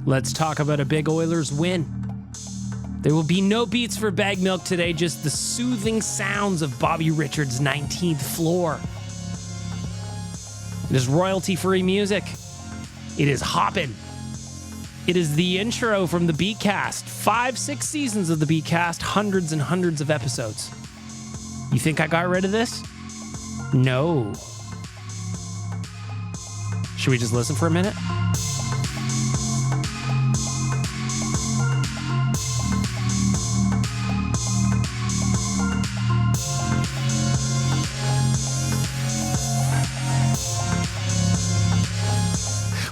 Let's talk about a big Oilers win. There will be no beats for Baggedmilk today, just the soothing sounds of Bobby Richards' 19th floor. It is royalty-free music. It is hoppin'. It is the intro from the Beatcast. 5-6 seasons of the Beatcast, hundreds and hundreds of episodes. You think I got rid of this? No. Should we just listen for a minute?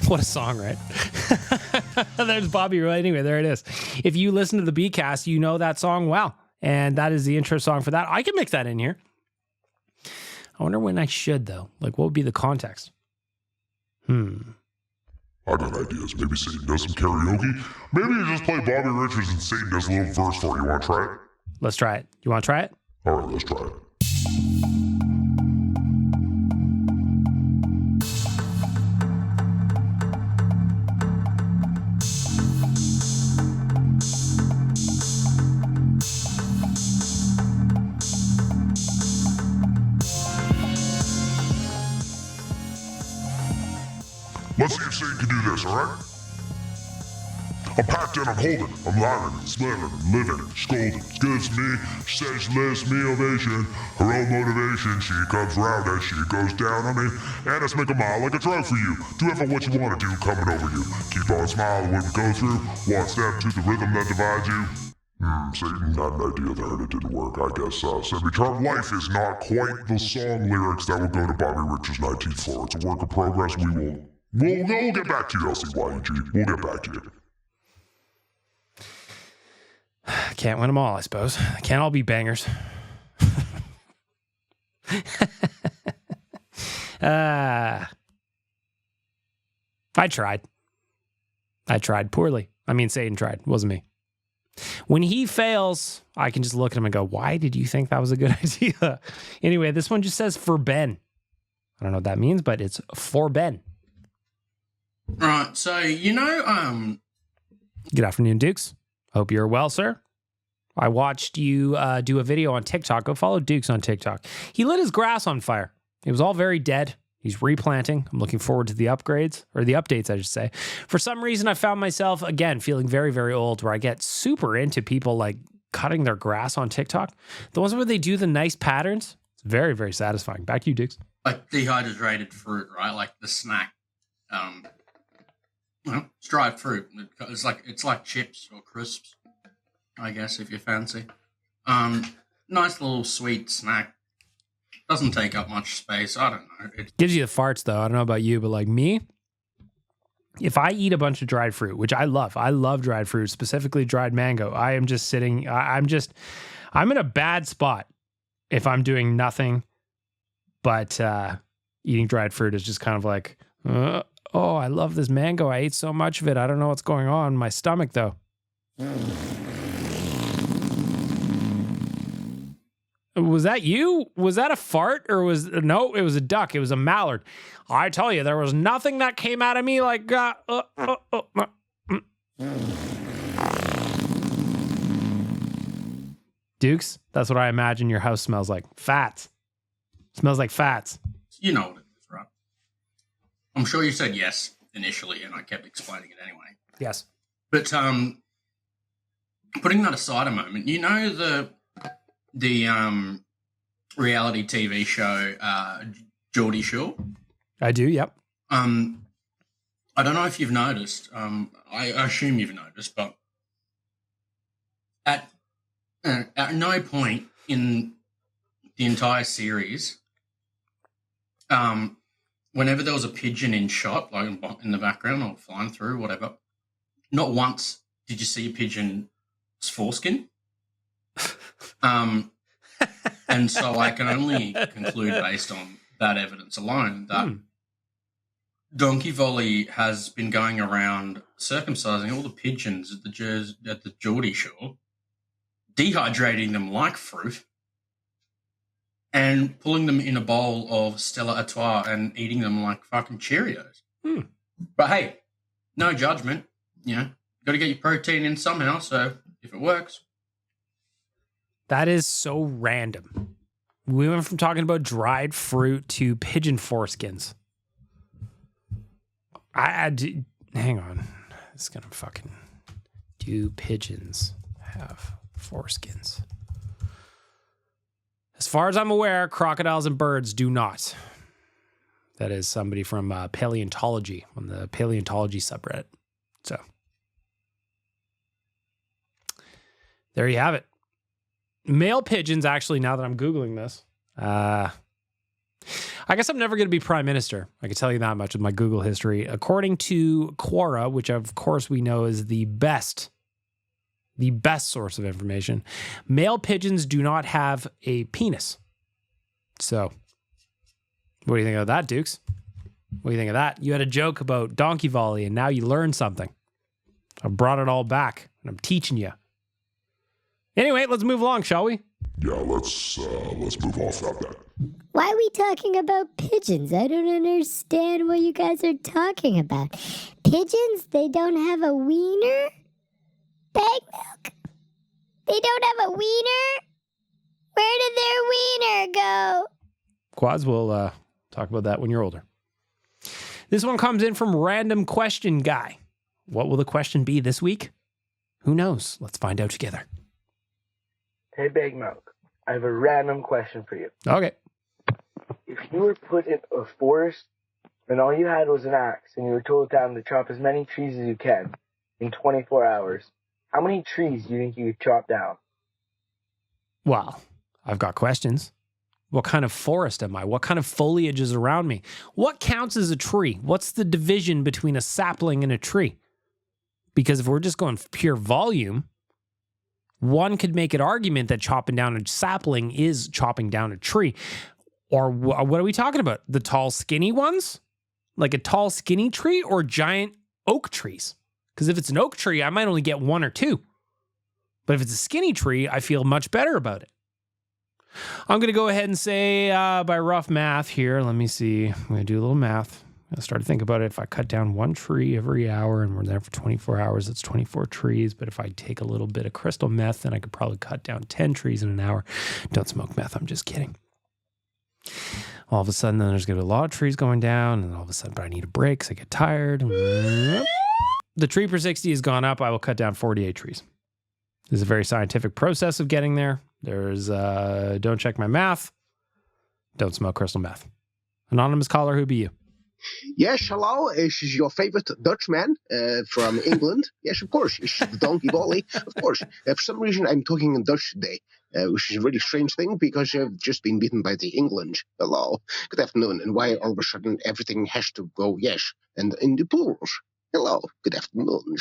What a song, right? There's Bobby. Anyway, there it is. If you listen to the Beatcast, you know that song well. And that is the intro song for that. I can mix that in here. I wonder when I should, though. Like, what would be the context? I got ideas. Maybe Satan does some karaoke. Maybe you just play Bobby Richards and Satan does a little verse for you. You want to try it? Let's try it. You want to try it? All right, let's try it. Let's see if Satan can do this, alright? I'm packed and I'm holding, I'm lying and smelling and living and scolding. She gives me, she says she lives me ovation. Her own motivation, she comes round as she goes down on me. And let's make a mile like a drug for you. Do ever what you want to do coming over you. Keep on smiling when we go through. One step to the rhythm that divides you. Satan had an idea there and it didn't work. I guess Semi-Charmed Life is not quite the song lyrics that will go to Bobby Richards' 19th floor. It's a work in progress. We'll get back to you, LCYEG. We'll get back to you. Can't win them all, I suppose. Can't all be bangers. I tried. I tried poorly. I mean, Satan tried. It wasn't me. When he fails, I can just look at him and go, why did you think that was a good idea? Anyway, this one just says for Ben. I don't know what that means, but it's for Ben. Right, so, Good afternoon, Dukes. Hope you're well, sir. I watched you do a video on TikTok. Go follow Dukes on TikTok. He lit his grass on fire. It was all very dead. He's replanting. I'm looking forward to the upgrades, or the updates, I should say. For some reason, I found myself, again, feeling very, very old, where I get super into people, like, cutting their grass on TikTok. The ones where they do the nice patterns. It's very, very satisfying. Back to you, Dukes. Like dehydrated fruit, right? Like the snack. It's dried fruit. It's like chips or crisps, I guess, if you fancy. Nice little sweet snack. Doesn't take up much space. I don't know. It gives you the farts, though. I don't know about you, but like me, if I eat a bunch of dried fruit, which I love dried fruit, specifically dried mango. I am just sitting. I'm in a bad spot if I'm doing nothing but eating dried fruit is just kind of like. Oh, I love this mango. I ate so much of it. I don't know what's going on in my stomach, though. Was that you? Was that a fart? Or no, it was a duck. It was a mallard. I tell you, there was nothing that came out of me like... Dukes, that's what I imagine your house smells like. Fats. Smells like fats. You know what it is, right? I'm sure you said yes initially, and I kept explaining it anyway. Yes. But putting that aside a moment, you know the reality TV show Geordie Shore? I do, yep. I don't know if you've noticed. I assume you've noticed, but at no point in the entire series, whenever there was a pigeon in shot, like in the background or flying through, whatever, not once did you see a pigeon's foreskin. And so I can only conclude based on that evidence alone that Donkey Volley has been going around circumcising all the pigeons at the Geordie Shore, dehydrating them like fruit, and pulling them in a bowl of Stella Artois and eating them like fucking Cheerios. But hey, no judgment. You know, got to get your protein in somehow. So if it works. That is so random. We went from talking about dried fruit to pigeon foreskins. Hang on. It's going to fucking... Do pigeons have foreskins? As far as I'm aware, crocodiles and birds do not. That is somebody from paleontology, on the paleontology subreddit. So, there you have it. Male pigeons, actually, now that I'm Googling this, I guess I'm never going to be prime minister. I can tell you that much with my Google history. According to Quora, which of course we know is the best source of information, male pigeons do not have a penis. So, what do you think of that, Dukes? What do you think of that? You had a joke about donkey volley, and now you learned something. I brought it all back, and I'm teaching you. Anyway, let's move along, shall we? Yeah, let's move off that. Why are we talking about pigeons? I don't understand what you guys are talking about. Pigeons? They don't have a wiener? Baggedmilk? They don't have a wiener? Where did their wiener go? Quads, we'll talk about that when you're older. This one comes in from Random Question Guy. What will the question be this week? Who knows? Let's find out together. Hey, Baggedmilk, I have a random question for you. Okay. If you were put in a forest and all you had was an axe and you were told down to chop as many trees as you can in 24 hours, how many trees do you think you could chop down? Well, I've got questions. What kind of forest am I? What kind of foliage is around me? What counts as a tree? What's the division between a sapling and a tree? Because if we're just going pure volume, one could make an argument that chopping down a sapling is chopping down a tree. Or what are we talking about? The tall, skinny ones? Like a tall, skinny tree or giant oak trees? Because if it's an oak tree, I might only get one or two. But if it's a skinny tree, I feel much better about it. I'm going to go ahead and say by rough math here, let me see. I'm going to do a little math. I started to think about it. If I cut down one tree every hour and we're there for 24 hours, that's 24 trees. But if I take a little bit of crystal meth, then I could probably cut down 10 trees in an hour. Don't smoke meth. I'm just kidding. All of a sudden, then there's going to be a lot of trees going down. And all of a sudden, but I need a break because I get tired. The tree per 60 has gone up. I will cut down 48 trees. This is a very scientific process of getting there. There's, don't check my math. Don't smoke crystal meth. Anonymous caller, who be you? Yes, hello. This is your favorite Dutchman from England. Yes, of course. It's the donkey volley. Of course. For some reason, I'm talking in Dutch today, which is a really strange thing because I've just been beaten by the England. Hello. Good afternoon. And why all of a sudden everything has to go yes and in the plurals? Hello. Good afternoon.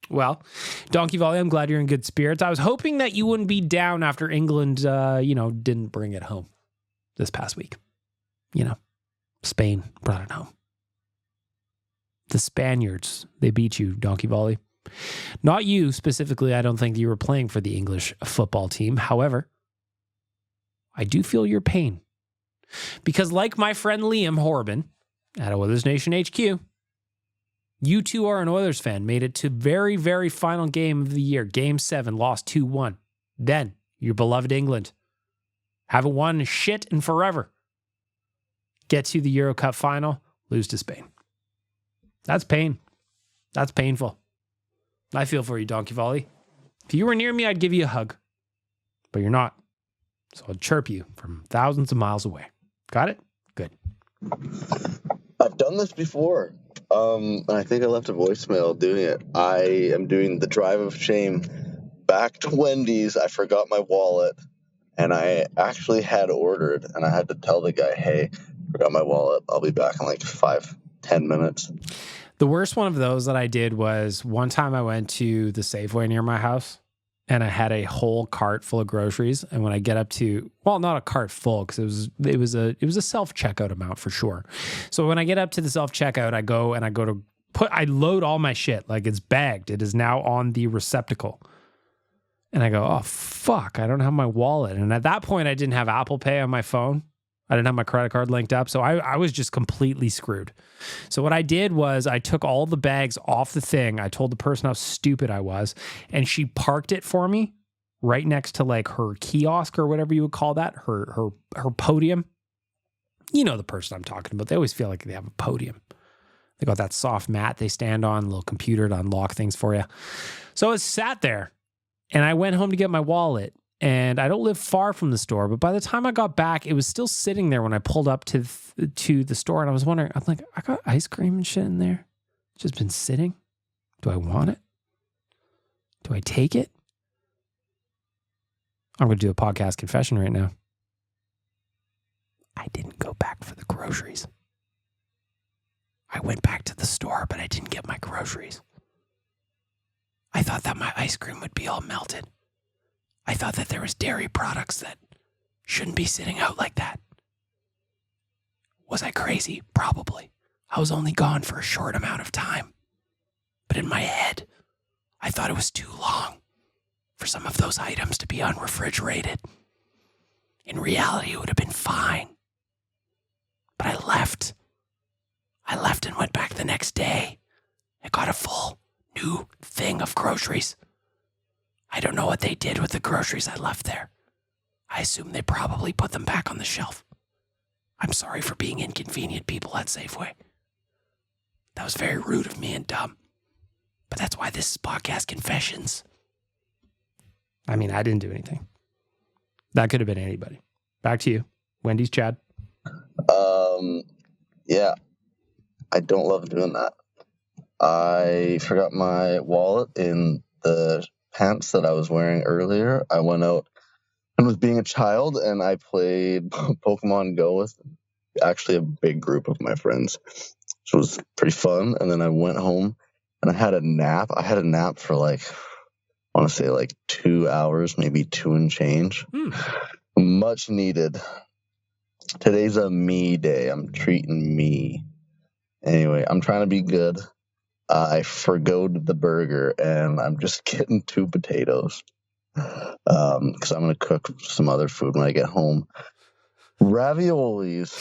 Well, Donkey Volley, I'm glad you're in good spirits. I was hoping that you wouldn't be down after England, didn't bring it home this past week. Spain brought it home. The Spaniards, they beat you, Donkey Volley. Not you specifically. I don't think you were playing for the English football team. However, I do feel your pain. Because like my friend Liam Horban at Oilers Nation HQ, you too are an Oilers fan, made it to very, very final game of the year. Game 7, lost 2-1. Then, your beloved England. Haven't won shit in forever. Get to the Euro Cup final, lose to Spain. That's pain. That's painful. I feel for you, Donkey Volley. If you were near me, I'd give you a hug. But you're not. So I'll chirp you from thousands of miles away. Got it? Good. I've done this before. I think I left a voicemail doing it. I am doing the drive of shame back to Wendy's. I forgot my wallet, and I actually had ordered, and I had to tell the guy, hey, forgot my wallet. I'll be back in like 5-10 minutes. The worst one of those that I did was one time I went to the Safeway near my house, and I had a whole cart full of groceries. And when I get up to, well, not a cart full, because it was a self-checkout amount for sure. So when I get up to the self-checkout, I load all my shit, like it's bagged. It is now on the receptacle. And I go, oh, fuck, I don't have my wallet. And at that point, I didn't have Apple Pay on my phone. I didn't have my credit card linked up. So I was just completely screwed. So what I did was I took all the bags off the thing. I told the person how stupid I was. And she parked it for me right next to like her kiosk or whatever you would call that, her podium. You know the person I'm talking about. They always feel like they have a podium. They got that soft mat they stand on, a little computer to unlock things for you. So I sat there and I went home to get my wallet. And I don't live far from the store, but by the time I got back, it was still sitting there when I pulled up to the store. And I was wondering, I'm like, I got ice cream and shit in there. It's just been sitting. Do I want it? Do I take it? I'm going to do a podcast confession right now. I didn't go back for the groceries. I went back to the store, but I didn't get my groceries. I thought that my ice cream would be all melted. I thought that there was dairy products that shouldn't be sitting out like that. Was I crazy? Probably. I was only gone for a short amount of time. But in my head, I thought it was too long for some of those items to be unrefrigerated. In reality, it would have been fine. But I left. I left and went back the next day. I got a full new thing of groceries. I don't know what they did with the groceries I left there. I assume they probably put them back on the shelf. I'm sorry for being inconvenient people at Safeway. That was very rude of me and dumb. But that's why this is podcast confessions. I mean, I didn't do anything. That could have been anybody. Back to you. Wendy's Chad. Yeah. I don't love doing that. I forgot my wallet in the pants that I was wearing earlier. I went out and was being a child, and I played Pokemon Go with actually a big group of my friends, which was pretty fun. And then I went home and I had a nap. I had a nap for like, I want to say like 2 hours, maybe 2 and change. Much needed. Today's a me day. I'm treating me. Anyway, I'm trying to be good. I forgoed the burger, and I'm just getting 2 potatoes because I'm going to cook some other food when I get home. Raviolis.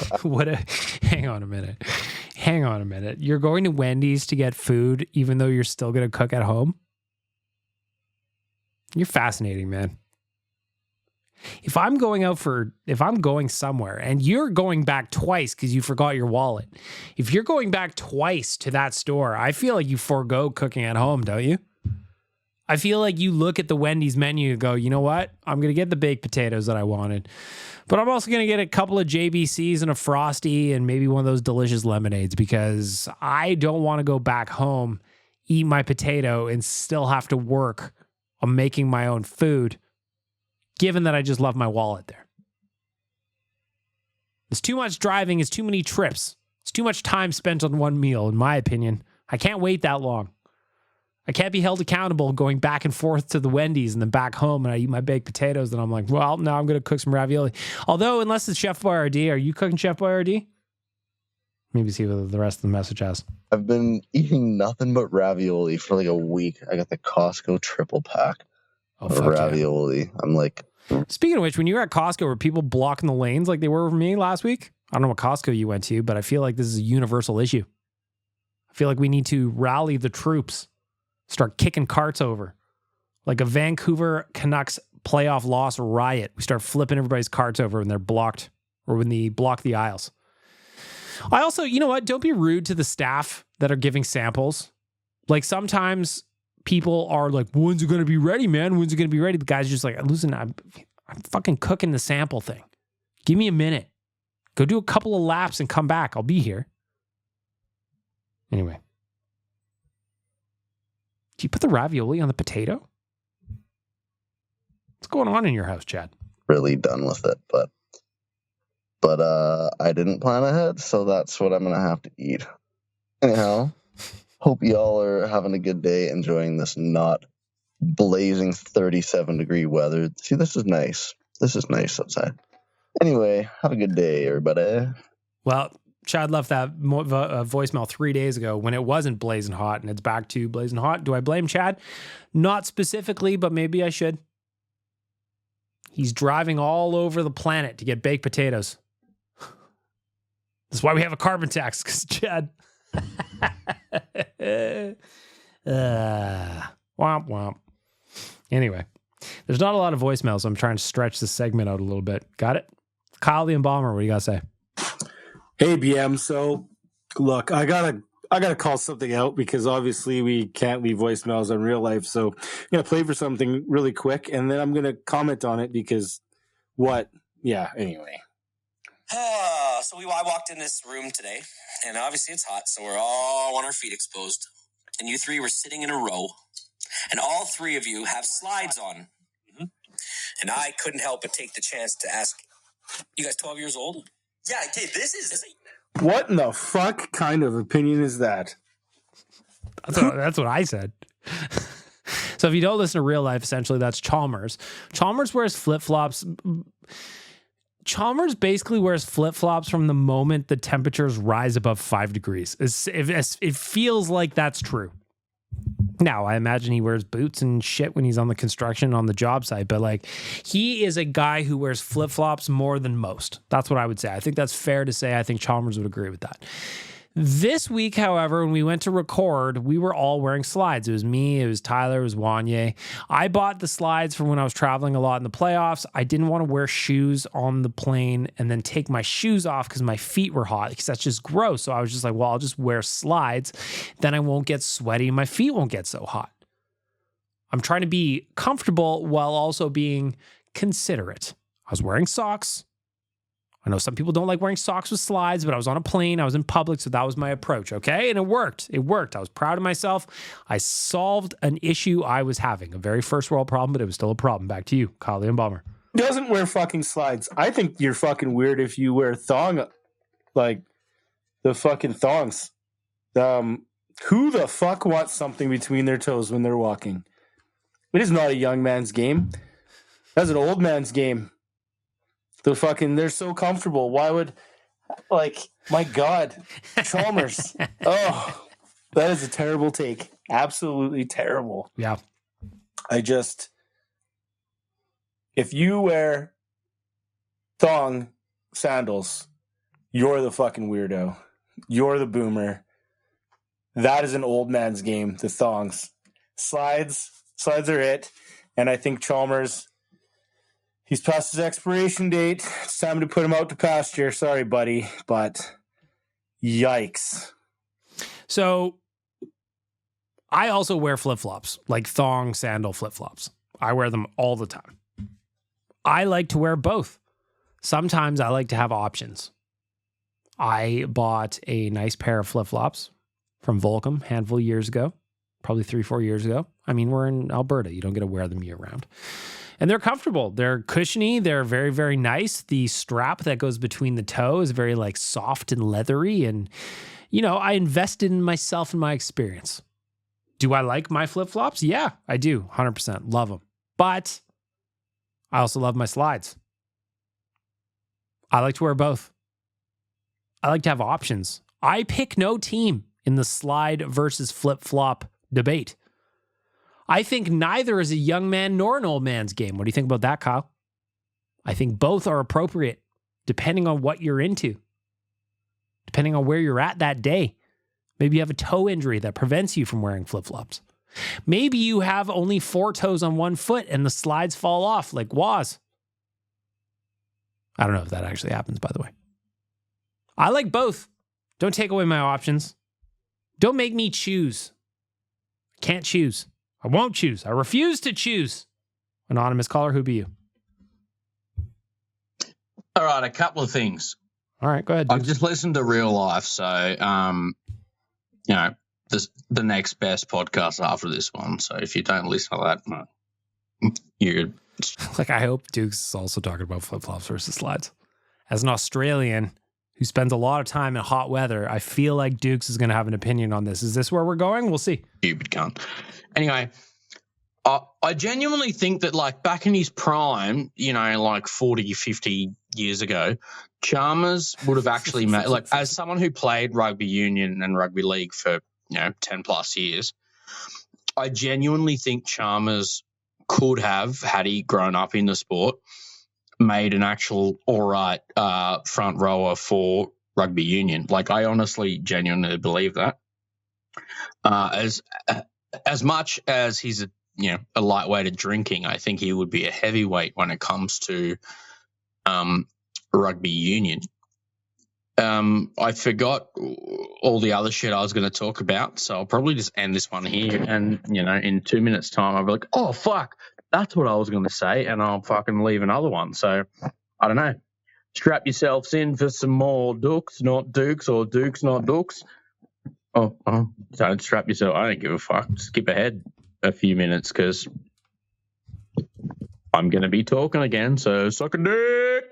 Hang on a minute. You're going to Wendy's to get food even though you're still going to cook at home? You're fascinating, man. If I'm going somewhere and you're going back twice because you forgot your wallet, if you're going back twice to that store, I feel like you forego cooking at home, don't you? I feel like you look at the Wendy's menu and go, you know what? I'm going to get the baked potatoes that I wanted, but I'm also going to get a couple of JBCs and a Frosty and maybe one of those delicious lemonades because I don't want to go back home, eat my potato, and still have to work on making my own food, given that I just left my wallet there. It's too much driving. It's too many trips. It's too much time spent on one meal, in my opinion. I can't wait that long. I can't be held accountable going back and forth to the Wendy's and then back home and I eat my baked potatoes. And I'm like, well, now I'm going to cook some ravioli. Although, unless it's Chef Boyardee, are you cooking Chef Boyardee? Maybe see what the rest of the message has. I've been eating nothing but ravioli for like a week. I got the Costco triple pack of ravioli. Yeah. I'm like... Speaking of which, when you were at Costco, were people blocking the lanes like they were for me last week? I don't know what Costco you went to, but I feel like this is a universal issue. I feel like we need to rally the troops, start kicking carts over. Like a Vancouver Canucks playoff loss riot. We start flipping everybody's carts over when they're blocked or when they block the aisles. I also, you know what? Don't be rude to the staff that are giving samples. Like sometimes people are like, when's it going to be ready, man? When's it going to be ready? The guy's just like, listen, I'm fucking cooking the sample thing. Give me a minute. Go do a couple of laps and come back. I'll be here. Anyway. Do you put the ravioli on the potato? What's going on in your house, Chad? Really done with it, but I didn't plan ahead, so that's what I'm going to have to eat. Anyhow, hope y'all are having a good day, enjoying this not blazing 37-degree weather. See, this is nice. This is nice outside. Anyway, have a good day, everybody. Well, Chad left that voicemail 3 days ago when it wasn't blazing hot, and it's back to blazing hot. Do I blame Chad? Not specifically, but maybe I should. He's driving all over the planet to get baked potatoes. That's why we have a carbon tax, because Chad. Womp womp. Anyway, there's not a lot of voicemails, so I'm trying to stretch this segment out a little bit. Got it? Kyle the Embalmer, what do you got to say? Hey, BM. So, look, I gotta call something out because obviously we can't leave voicemails in real life. So I'm gonna play for something really quick, and then I'm gonna comment on it because anyway. So I walked in this room today, and obviously it's hot, so we're all on our feet exposed. And you three were sitting in a row, and all three of you have slides on. Mm-hmm. And I couldn't help but take the chance to ask, you guys 12 years old? Yeah, okay, this is... What in the fuck kind of opinion is that? That's what I said. So if you don't listen to real life, essentially that's Chalmers. Chalmers wears flip-flops. Chalmers basically wears flip-flops from the moment the temperatures rise above 5 degrees. It feels like that's true. Now, I imagine he wears boots and shit when he's on the construction on the job site, but like he is a guy who wears flip-flops more than most. That's what I would say. I think that's fair to say. I think Chalmers would agree with that. This week, however, when we went to record, we were all wearing slides. It was me, it was Tyler, it was Wanye. I bought the slides from when I was traveling a lot in the playoffs. I didn't want to wear shoes on the plane and then take my shoes off because my feet were hot, because that's just gross. So I was just like, well, I'll just wear slides. Then I won't get sweaty and my feet won't get so hot. I'm trying to be comfortable while also being considerate. I was wearing socks. I know some people don't like wearing socks with slides, but I was on a plane. I was in public, so that was my approach, okay? And it worked. It worked. I was proud of myself. I solved an issue I was having, a very first world problem, but it was still a problem. Back to you, Kyle and Balmer. Doesn't wear fucking slides. I think you're fucking weird if you wear like the fucking thongs. Who the fuck wants something between their toes when they're walking? It is not a young man's game. That's an old man's game. They're so comfortable. Why would, my God, Chalmers. Oh, that is a terrible take. Absolutely terrible. Yeah. If you wear thong sandals, you're the fucking weirdo. You're the boomer. That is an old man's game, the thongs. Slides are it. And I think Chalmers... he's past his expiration date. It's time to put him out to pasture. Sorry, buddy, but yikes. So I also wear flip-flops, like thong sandal flip-flops. I wear them all the time. I like to wear both. Sometimes I like to have options. I bought a nice pair of flip-flops from Volcom a handful of years ago, probably 3-4 years ago. I mean, we're in Alberta. You don't get to wear them year-round. And they're comfortable. They're cushiony. They're very, very nice. The strap that goes between the toe is very soft and leathery. And, I invested in myself and my experience. Do I like my flip-flops? Yeah, I do. 100%. Love them. But I also love my slides. I like to wear both. I like to have options. I pick no team in the slide versus flip-flop debate. I think neither is a young man nor an old man's game. What do you think about that, Kyle? I think both are appropriate depending on what you're into, depending on where you're at that day. Maybe you have a toe injury that prevents you from wearing flip-flops. Maybe you have only 4 toes on one foot and the slides fall off like Waz. I don't know if that actually happens, by the way. I like both. Don't take away my options. Don't make me choose. I can't choose. I won't choose. I refuse to choose. Anonymous caller, who be you? All right, a couple of things. All right, go ahead. I've just listened to Real Life, so this the next best podcast after this one. So if you don't listen to that, you're I hope Dukes is also talking about flip-flops versus slides. As an Australian who spends a lot of time in hot weather, I feel like Dukes is going to have an opinion on this. Is this where we're going? We'll see. Stupid cunt. Anyway, I genuinely think that, back in his prime, 40, 50 years ago, Chalmers would have actually made, as someone who played rugby union and rugby league for, 10 plus years, I genuinely think Chalmers could have, had he grown up in the sport, made an actual all right front rower for rugby union. Like, I honestly, genuinely believe that. As much as he's a lightweight at drinking, I think he would be a heavyweight when it comes to rugby union. I forgot all the other shit I was going to talk about, so I'll probably just end this one here. And, in 2 minutes' time, I'll be like, oh, fuck, that's what I was going to say, and I'll fucking leave another one. So, I don't know. Strap yourselves in for some more dukes, not dukes, or dukes, not dukes. Oh, don't strap yourself. I don't give a fuck. Skip ahead a few minutes because I'm going to be talking again, so suck a dick.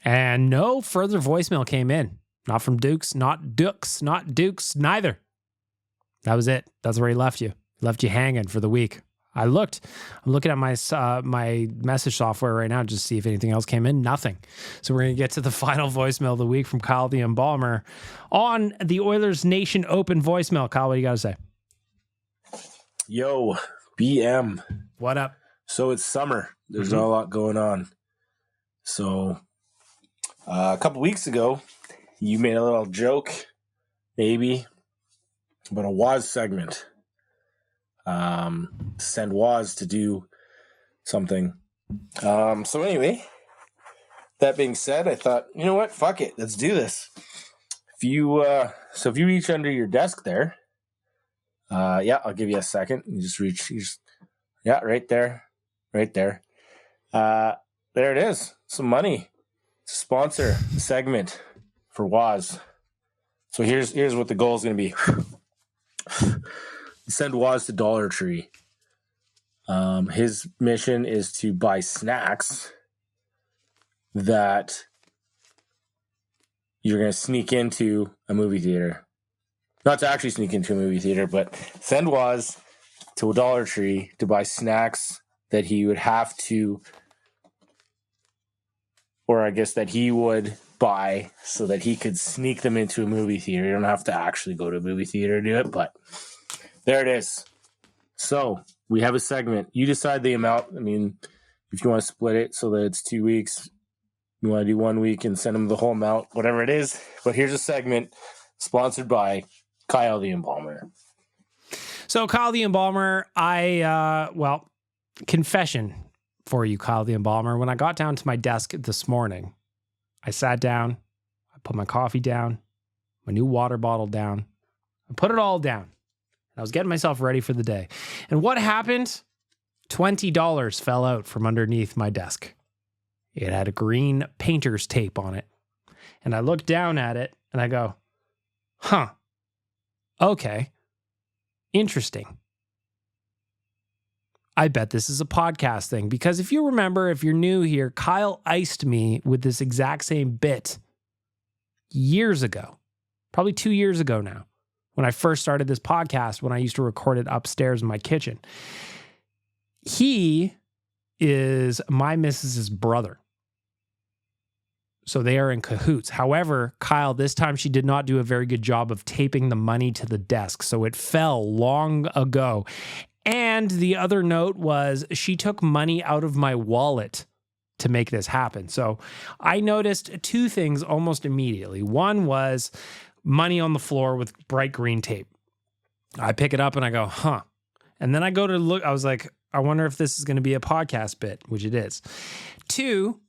And no further voicemail came in. Not from Dukes, not Dukes, not Dukes, neither. That was it. That's where he left you. He left you hanging for the week. I'm looking at my message software right now just to see if anything else came in. Nothing. So we're going to get to the final voicemail of the week from Kyle the Embalmer on the Oilers Nation Open voicemail. Kyle, what do you got to say? Yo, BM. What up? So it's summer. There's not a lot going on. So a couple weeks ago, you made a little joke, maybe, about a Waz segment. Send Waz to do something. So anyway, that being said, I thought, you know what? Fuck it. Let's do this. If you reach under your desk there, I'll give you a second. You just reach, right there. There it is. Some money. Sponsor segment for Waz. So here's what the goal is going to be. Send Waz to Dollar Tree. His mission is to buy snacks that you're going to sneak into a movie theater. Not to actually sneak into a movie theater, but send Waz to a Dollar Tree to buy snacks that he would have to, or I guess that he would buy so that he could sneak them into a movie theater. You don't have to actually go to a movie theater to do it, but there it is. So we have a segment. You decide the amount. I mean, if you want to split it so that it's 2 weeks, you want to do 1 week and send them the whole amount, whatever it is. But here's a segment sponsored by Kyle the Embalmer. So Kyle the Embalmer, confession for you, Kyle the Embalmer. When I got down to my desk this morning, I sat down, I put my coffee down, my new water bottle down, I put it all down. I was getting myself ready for the day. And what happened? $20 fell out from underneath my desk. It had a green painter's tape on it. And I looked down at it and I go, okay, interesting. I bet this is a podcast thing. Because if you remember, if you're new here, Kyle iced me with this exact same bit years ago, probably 2 years ago now, when I first started this podcast, when I used to record it upstairs in my kitchen. He is my missus's brother. So they are in cahoots. However, Kyle, this time she did not do a very good job of taping the money to the desk. So it fell long ago. And the other note was she took money out of my wallet to make this happen. So I noticed two things almost immediately. One was money on the floor with bright green tape. I pick it up and I go, And then I go to look, I was like, I wonder if this is going to be a podcast bit, which it is. Two,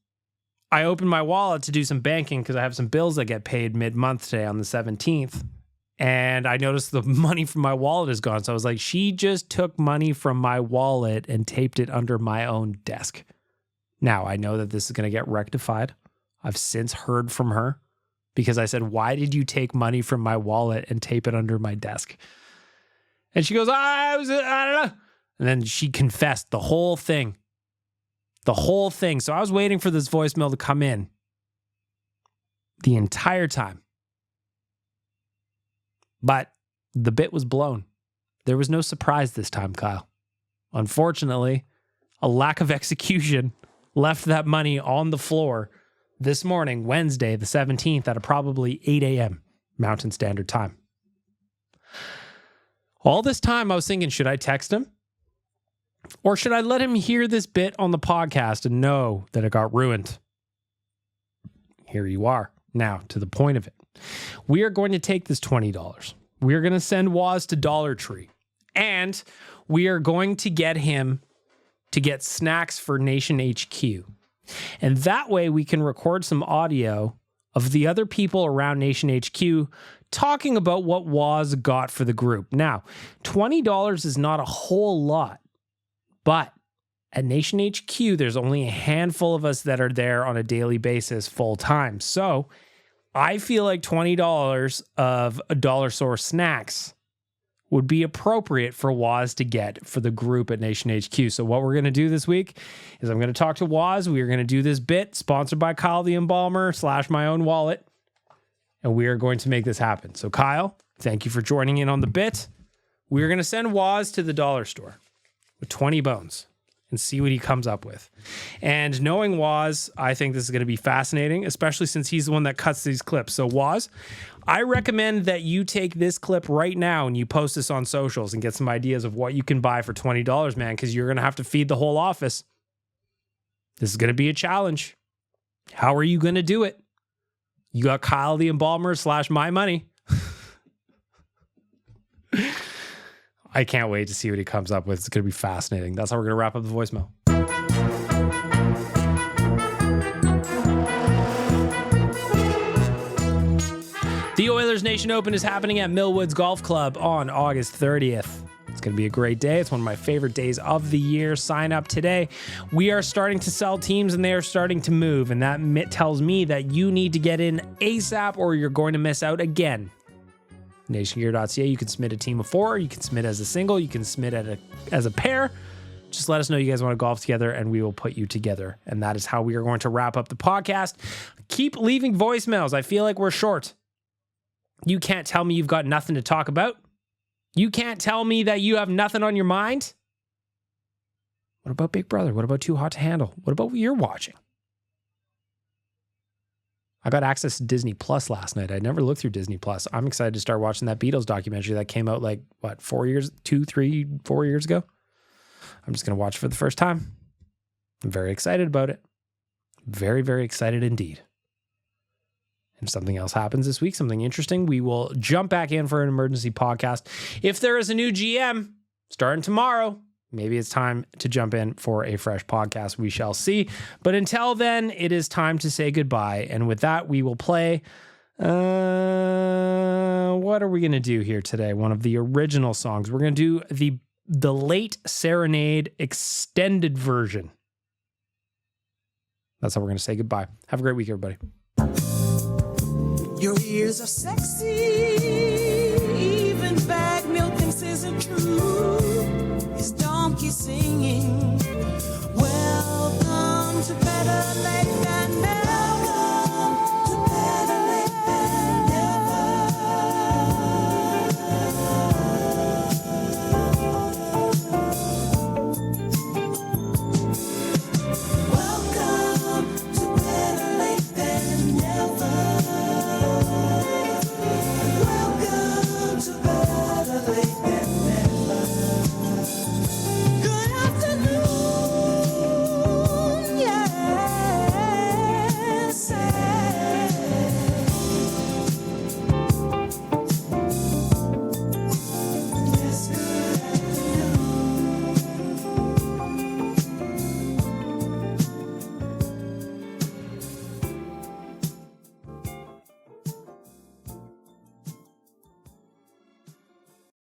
I opened my wallet to do some banking because I have some bills that get paid mid-month today on the 17th. And I noticed the money from my wallet is gone. So I was like, she just took money from my wallet and taped it under my own desk. Now, I know that this is going to get rectified. I've since heard from her because I said, why did you take money from my wallet and tape it under my desk? And she goes, I don't know. And then she confessed the whole thing. The whole thing. So I was waiting for this voicemail to come in the entire time. But the bit was blown. There was no surprise this time, Kyle. Unfortunately, a lack of execution left that money on the floor this morning, Wednesday, the 17th, at probably 8 a.m. Mountain Standard Time. All this time, I was thinking, should I text him? Or should I let him hear this bit on the podcast and know that it got ruined? Here you are. Now, to the point of it. We are going to take this $20. We are going to send Waz to Dollar Tree. And we are going to get him to get snacks for Nation HQ. And that way we can record some audio of the other people around Nation HQ talking about what Waz got for the group. Now, $20 is not a whole lot, but at Nation HQ, there's only a handful of us that are there on a daily basis full time. So I feel like $20 of a dollar store snacks would be appropriate for Waz to get for the group at Nation HQ. So what we're going to do this week is I'm going to talk to Waz. We are going to do this bit sponsored by Kyle the Embalmer / my own wallet. And we are going to make this happen. So Kyle, thank you for joining in on the bit. We're going to send Waz to the dollar store with 20 bones and see what he comes up with. And knowing Waz, I think this is going to be fascinating, especially since he's the one that cuts these clips. So Waz, I recommend that you take this clip right now and you post this on socials and get some ideas of what you can buy for $20, man, because you're going to have to feed the whole office. This is going to be a challenge. How are you going to do it? You got Kyle the Embalmer / my money. I can't wait to see what he comes up with. It's going to be fascinating. That's how we're going to wrap up the voicemail. The Oilers Nation Open is happening at Millwoods Golf Club on August 30th. It's going to be a great day. It's one of my favorite days of the year. Sign up today. We are starting to sell teams and they are starting to move. And that tells me that you need to get in ASAP or you're going to miss out again. NationGear.ca, you can submit a team of 4. You can submit as a single. You can submit as a pair. Just let us know you guys want to golf together and we will put you together. And that is how we are going to wrap up the podcast. Keep leaving voicemails. I feel like we're short. You can't tell me you've got nothing to talk about. You can't tell me that you have nothing on your mind. What about Big Brother? What about Too Hot to Handle? What about what you're watching? I got access to Disney Plus last night. I never looked through Disney Plus. I'm excited to start watching that Beatles documentary that came out 4 years ago. I'm just going to watch it for the first time. I'm very excited about it. Very, very excited indeed. If something else happens this week, something interesting, we will jump back in for an emergency podcast. If there is a new GM starting tomorrow, maybe it's time to jump in for a fresh podcast. We shall see. But until then, it is time to say goodbye. And with that, we will play. What are we going to do here today? One of the original songs. We're going to do the Late Serenade extended version. That's how we're going to say goodbye. Have a great week, everybody. Your ears are sexy, even Baggedmilk thinks isn't true. His donkey singing, welcome to Better Lait Than Never.